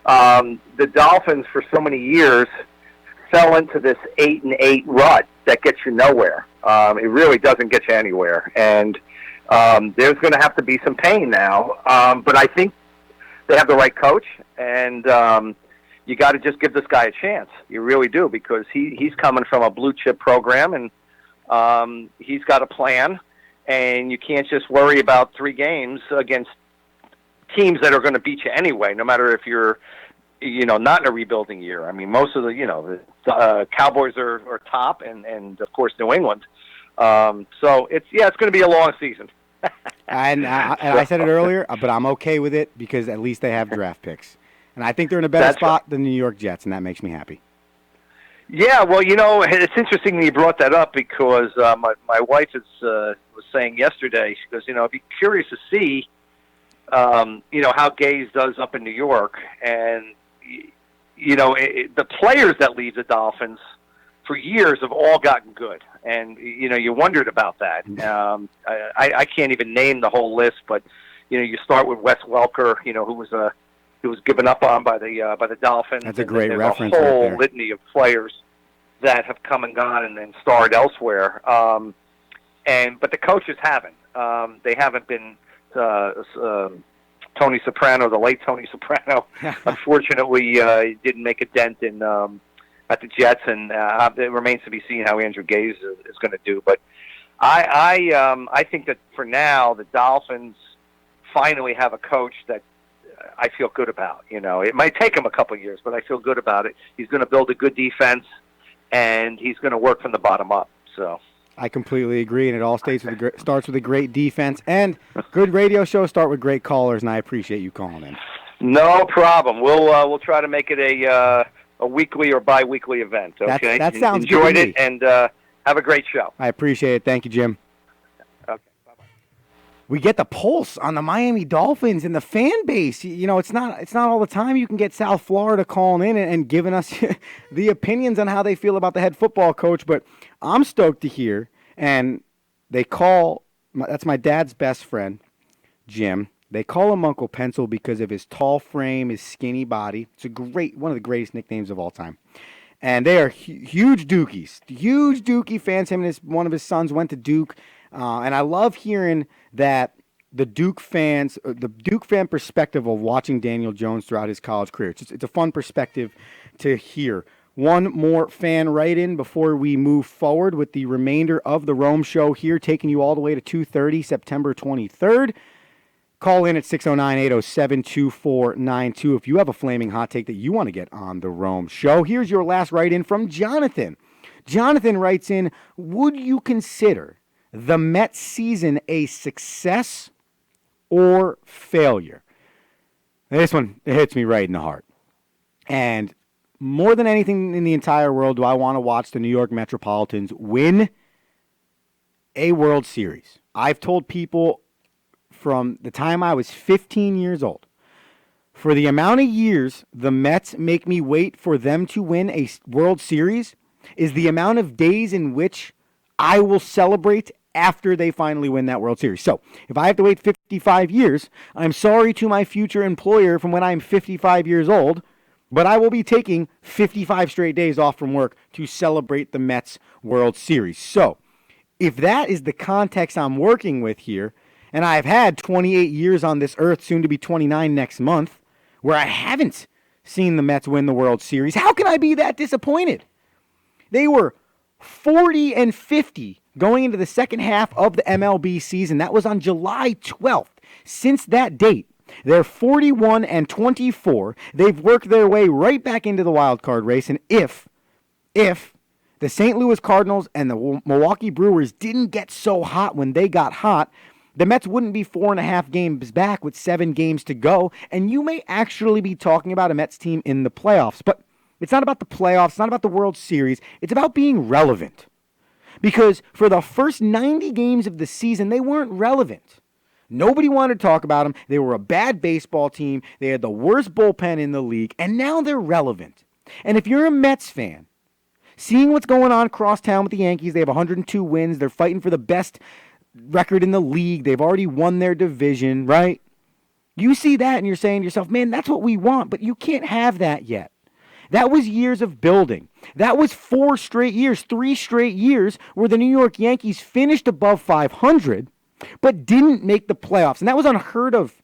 the Dolphins for so many years fell into this 8-8 rut that gets you nowhere. It really doesn't get you anywhere, and there's going to have to be some pain now. But I think they have the right coach, and you got to just give this guy a chance. You really do, because he's coming from a blue chip program, and he's got a plan, and you can't just worry about 3 games against teams that are going to beat you anyway, no matter if you're not in a rebuilding year. I mean, most of the Cowboys are top, and of course New England. So it's going to be a long season. and I said it earlier, but I'm okay with it because at least they have draft picks, and I think they're in a better spot than the New York Jets, and that makes me happy. Yeah, well, it's interesting that you brought that up because my wife was saying yesterday. She goes, I'd be curious to see, how Gaze does up in New York, and the players that leave the Dolphins for years have all gotten good, and you wondered about that. I can't even name the whole list, but you start with Wes Welker, who was given up on by the Dolphins. That's a great reference. A whole right there. litany of players that have come and gone and then starred elsewhere. But the coaches haven't. They haven't been. Tony Soprano, the late Tony Soprano, unfortunately didn't make a dent in at the Jets, and it remains to be seen how Andrew Gaze is going to do. But I think that for now the Dolphins finally have a coach that I feel good about. It might take him a couple of years, but I feel good about it. He's going to build a good defense, and he's going to work from the bottom up. So. I completely agree, and it all starts with a great defense and good radio shows start with great callers, and I appreciate you calling in. No problem. We'll try to make it a weekly or bi-weekly event. Okay, that sounds enjoyed good to it, and have a great show. I appreciate it. Thank you, Jim. Okay, bye-bye. We get the pulse on the Miami Dolphins and the fan base. It's not all the time you can get South Florida calling in and giving us the opinions on how they feel about the head football coach, but I'm stoked to hear, and they call, that's my dad's best friend, Jim. They call him Uncle Pencil because of his tall frame, his skinny body. It's one of the greatest nicknames of all time. And they are huge Dookie fans. Him and one of his sons went to Duke. And I love hearing that the Duke fan perspective of watching Daniel Jones throughout his college career. It's a fun perspective to hear. One more fan write-in before we move forward with the remainder of the Rome Show here, taking you all the way to 2:30, September 23rd. Call in at 609-807-2492 if you have a flaming hot take that you want to get on the Rome Show. Here's your last write-in from Jonathan. Jonathan writes in, would you consider the Mets season a success or failure? This one, it hits me right in the heart. And more than anything in the entire world, do I want to watch the New York Metropolitans win a World Series. I've told people from the time I was 15 years old, for the amount of years the Mets make me wait for them to win a World Series is the amount of days in which I will celebrate after they finally win that World Series. So if I have to wait 55 years, I'm sorry to my future employer from when I'm 55 years old, but I will be taking 55 straight days off from work to celebrate the Mets World Series. So if that is the context I'm working with here, and I've had 28 years on this earth, soon to be 29 next month, where I haven't seen the Mets win the World Series, how can I be that disappointed? They were 40-50 going into the second half of the MLB season. That was on July 12th. Since that date, they're 41-24. They've worked their way right back into the wild card race. And if the St. Louis Cardinals and the Milwaukee Brewers didn't get so hot when they got hot, the Mets wouldn't be 4.5 games back with 7 games to go. And you may actually be talking about a Mets team in the playoffs. But it's not about the playoffs. It's not about the World Series. It's about being relevant. Because for the first 90 games of the season, they weren't relevant. Nobody wanted to talk about them. They were a bad baseball team. They had the worst bullpen in the league. And now they're relevant. And if you're a Mets fan, seeing what's going on across town with the Yankees, they have 102 wins. They're fighting for the best record in the league. They've already won their division, right? You see that and you're saying to yourself, man, that's what we want. But you can't have that yet. That was years of building. That was 4 straight years, 3 straight years where the New York Yankees finished above 500, but didn't make the playoffs. And that was unheard of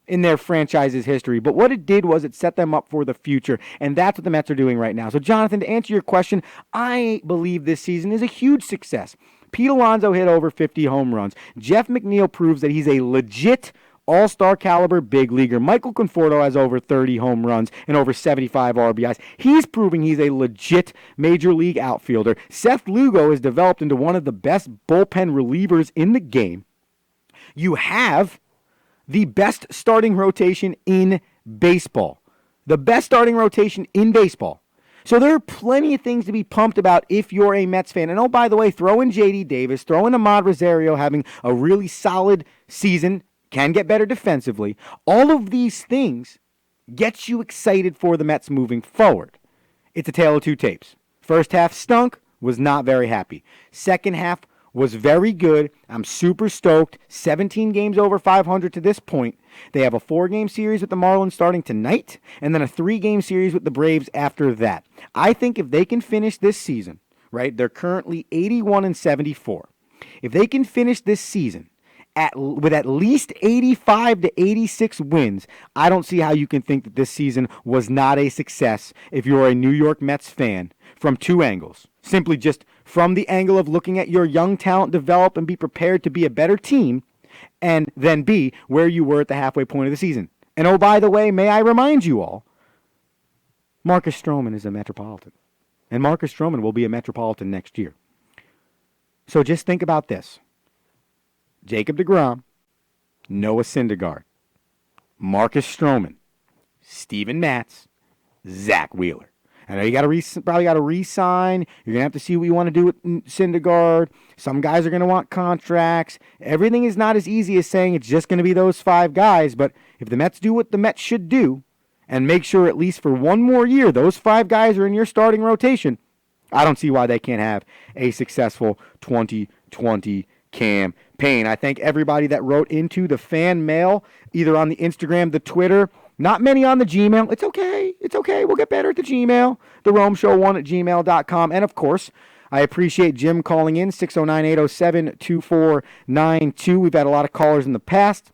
in their franchise's history. But what it did was it set them up for the future. And that's what the Mets are doing right now. So, Jonathan, to answer your question, I believe this season is a huge success. Pete Alonso hit over 50 home runs. Jeff McNeil proves that he's a legit all-star caliber big leaguer. Michael Conforto has over 30 home runs and over 75 RBIs. He's proving he's a legit major league outfielder. Seth Lugo has developed into one of the best bullpen relievers in the game. You have the best starting rotation in baseball. The best starting rotation in baseball. So there are plenty of things to be pumped about if you're a Mets fan. And oh, by the way, throw in J.D. Davis, throw in Ahmad Rosario having a really solid season, can get better defensively. All of these things gets you excited for the Mets moving forward. It's a tale of two tapes. First half stunk, was not very happy. Second half was very good. I'm super stoked. 17 games over 500 to this point. They have a 4-game series with the Marlins starting tonight, and then a 3-game series with the Braves after that. I think if they can finish this season, right, they're currently 81-74. If they can finish this season with at least 85 to 86 wins, I don't see how you can think that this season was not a success if you're a New York Mets fan from 2 angles. Simply just from the angle of looking at your young talent develop and be prepared to be a better team, and then B, where you were at the halfway point of the season. And oh, by the way, may I remind you all, Marcus Stroman is a Metropolitan. And Marcus Stroman will be a Metropolitan next year. So just think about this. Jacob deGrom, Noah Syndergaard, Marcus Stroman, Steven Matz, Zach Wheeler. I know you probably got to re-sign. You're going to have to see what you want to do with Syndergaard. Some guys are going to want contracts. Everything is not as easy as saying it's just going to be those 5 guys. But if the Mets do what the Mets should do and make sure at least for one more year those 5 guys are in your starting rotation, I don't see why they can't have a successful 2020 campaign. I thank everybody that wrote into the fan mail, either on the Instagram, the Twitter. Not many on the Gmail. It's okay. It's okay. We'll get better at the Gmail. TheRomeShow1@gmail.com. And, of course, I appreciate Jim calling in, 609-807-2492. We've had a lot of callers in the past.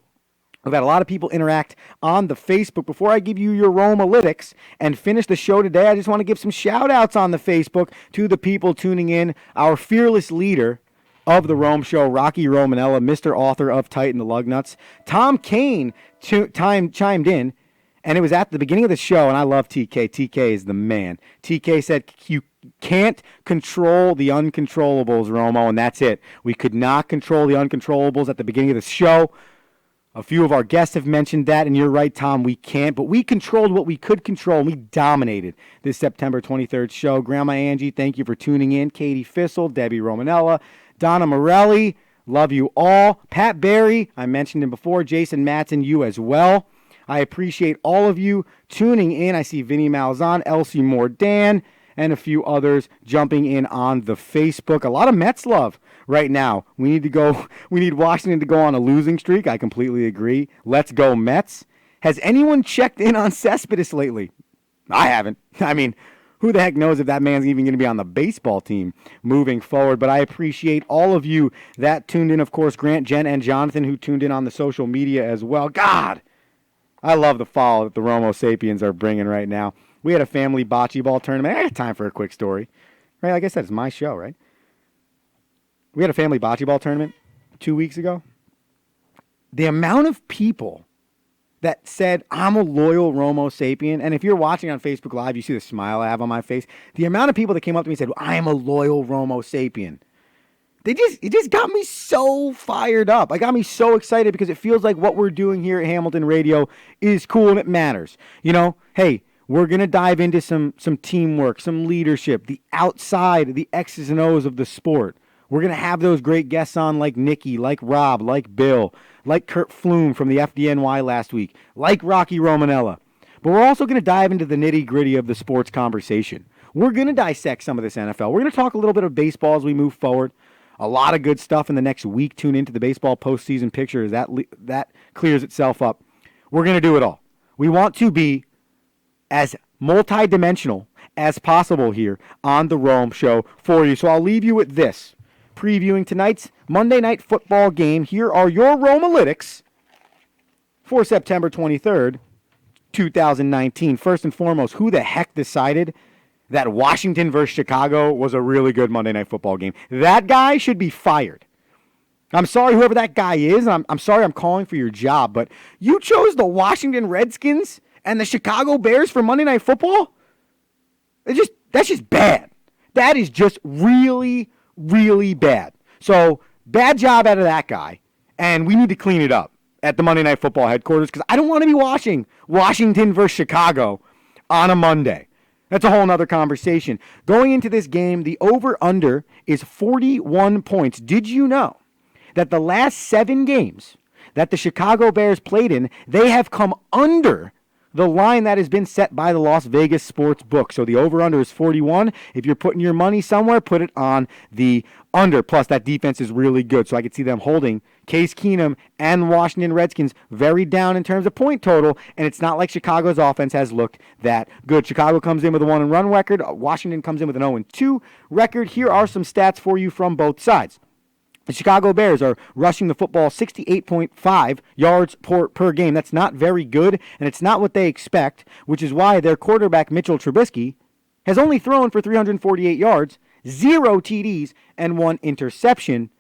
We've had a lot of people interact on the Facebook. Before I give you your Romalytics and finish the show today, I just want to give some shout-outs on the Facebook to the people tuning in. Our fearless leader of the Rome Show, Rocky Romanella, Mr. Author of Titan the Lugnuts. Tom Kane chimed in. And it was at the beginning of the show, and I love TK. TK is the man. TK said, you can't control the uncontrollables, Romo, and that's it. We could not control the uncontrollables at the beginning of the show. A few of our guests have mentioned that, and you're right, Tom, we can't. But we controlled what we could control, and we dominated this September 23rd show. Grandma Angie, thank you for tuning in. Katie Fissel, Debbie Romanella, Donna Morelli, love you all. Pat Barry, I mentioned him before. Jason Matson, you as well. I appreciate all of you tuning in. I see Vinny Malzahn, Elsie Mordan, and a few others jumping in on the Facebook. A lot of Mets love right now. We need Washington to go on a losing streak. I completely agree. Let's go Mets. Has anyone checked in on Cespedes lately? I haven't. I mean, who the heck knows if that man's even going to be on the baseball team moving forward. But I appreciate all of you that tuned in. Of course, Grant, Jen, and Jonathan who tuned in on the social media as well. God, I love the follow that the Romo Sapiens are bringing right now. We had a family bocce ball tournament. I got time for a quick story. Right? Like I said, it's my show, right? we had a family bocce ball tournament 2 weeks ago. The amount of people that said, I'm a loyal Romo Sapien, and if you're watching on Facebook Live, you see the smile I have on my face. The amount of people that came up to me and said, I am a loyal Romo Sapien. It just got me so fired up. It got me so excited because it feels like what we're doing here at Hamilton Radio is cool and it matters. You know, hey, we're going to dive into some teamwork, some leadership, the outside, the X's and O's of the sport. We're going to have those great guests on like Nikki, like Rob, like Bill, like Kurt Flume from the FDNY last week, like Rocky Romanella. But we're also going to dive into the nitty-gritty of the sports conversation. We're going to dissect some of this NFL. We're going to talk a little bit of baseball as we move forward. A lot of good stuff in the next week. Tune into the baseball postseason picture as that clears itself up. We're going to do it all. We want to be as multidimensional as possible here on the Rome Show for you. So I'll leave you with this. Previewing tonight's Monday Night Football game, here are your Romalytics for September 23rd, 2019. First and foremost, who the heck decided that Washington versus Chicago was a really good Monday Night Football game? That guy should be fired. I'm sorry, whoever that guy is, and I'm sorry I'm calling for your job, but you chose the Washington Redskins and the Chicago Bears for Monday Night Football? That's just bad. That is just really, really bad. So, bad job out of that guy, and we need to clean it up at the Monday Night Football headquarters because I don't want to be watching Washington versus Chicago on a Monday. That's a whole nother conversation. Going into this game, the over-under is 41 points. Did you know that the last 7 games that the Chicago Bears played in, they have come under the line that has been set by the Las Vegas sports book? So the over-under is 41. If you're putting your money somewhere, put it on the under. Plus, that defense is really good, so I could see them holding Case Keenum and Washington Redskins very down in terms of point total, and it's not like Chicago's offense has looked that good. Chicago comes in with a 1-1 record. Washington comes in with an 0-2 record. Here are some stats for you from both sides. The Chicago Bears are rushing the football 68.5 yards per game. That's not very good, and it's not what they expect, which is why their quarterback, Mitchell Trubisky, has only thrown for 348 yards, 0 TDs, and 1 interception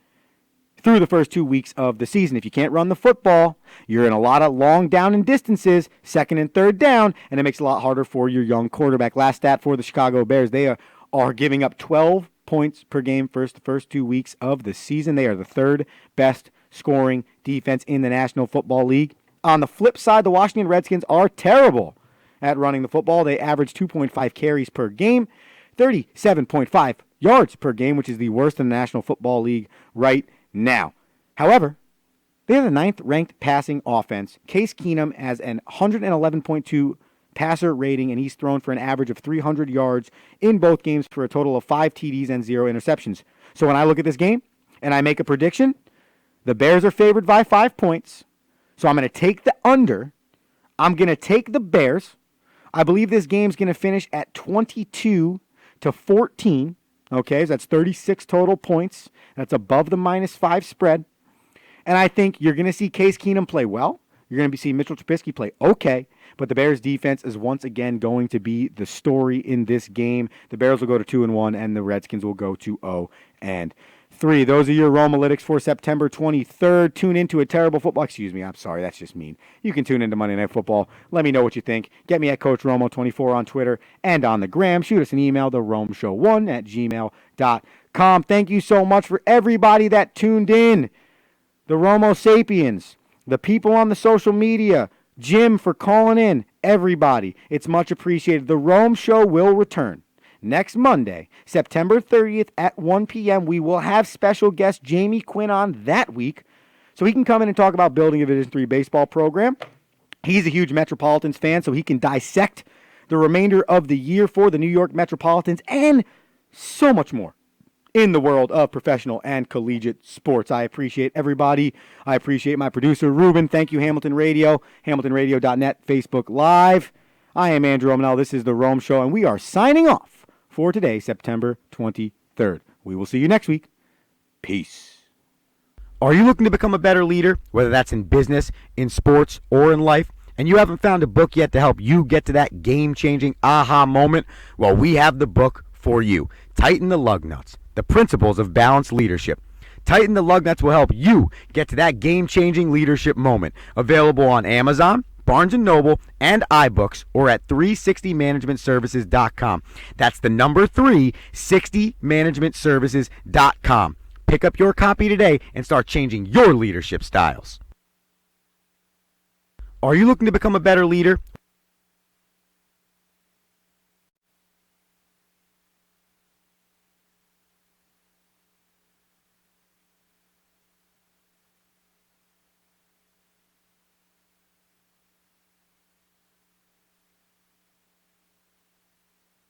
through the first 2 weeks of the season. If you can't run the football, you're in a lot of long down and distances, second and third down, and it makes it a lot harder for your young quarterback. Last stat for the Chicago Bears, they are giving up 12 points per game the first 2 weeks of the season. They are the third best scoring defense in the National Football League. On the flip side, the Washington Redskins are terrible at running the football. They average 2.5 carries per game, 37.5 yards per game, which is the worst in the National Football League right now. However, they're the 9th ranked passing offense. Case Keenum has an 111.2 passer rating, and he's thrown for an average of 300 yards in both games for a total of 5 TDs and 0 interceptions. So when I look at this game and I make a prediction, the Bears are favored by 5 points. So I'm going to take the under. I'm going to take the Bears. I believe this game's going to finish at 22-14. Okay, so that's 36 total points. That's above the -5 spread. And I think you're going to see Case Keenum play well. You're going to see Mitchell Trubisky play okay. But the Bears' defense is once again going to be the story in this game. The Bears will go to 2-1, and the Redskins will go to 0-3. Those are your Romalytics for September 23rd. Tune into a terrible football. Excuse me, I'm sorry, that's just mean. You can tune into Monday Night Football. Let me know what you think. Get me at Coach Romo24 on Twitter and on the gram. Shoot us an email, theromeshow1@gmail.com. Thank you so much for everybody that tuned in. The Romo Sapiens, the people on the social media, Jim for calling in, everybody. It's much appreciated. The Rome Show will return next Monday, September 30th at 1 p.m. We will have special guest Jamie Quinn on that week, so he can come in and talk about building a Division III baseball program. He's a huge Metropolitans fan, so he can dissect the remainder of the year for the New York Metropolitans and so much more in the world of professional and collegiate sports. I appreciate everybody. I appreciate my producer, Ruben. Thank you, Hamilton Radio, hamiltonradio.net, Facebook Live. I am Andrew Omenel. This is The Rome Show, and we are signing off for today, September 23rd. We will see you next week. Peace. Are you looking to become a better leader, whether that's in business, in sports, or in life, and you haven't found a book yet to help you get to that game-changing aha moment? Well, we have the book for you. Tighten the Lug Nuts. The Principles of Balanced Leadership. Tighten the lug nuts will help you get to that game-changing leadership moment. Available on Amazon, Barnes & Noble, and iBooks, or at 360managementservices.com. That's the number 360managementservices.com. Pick up your copy today and start changing your leadership styles. Are you looking to become a better leader?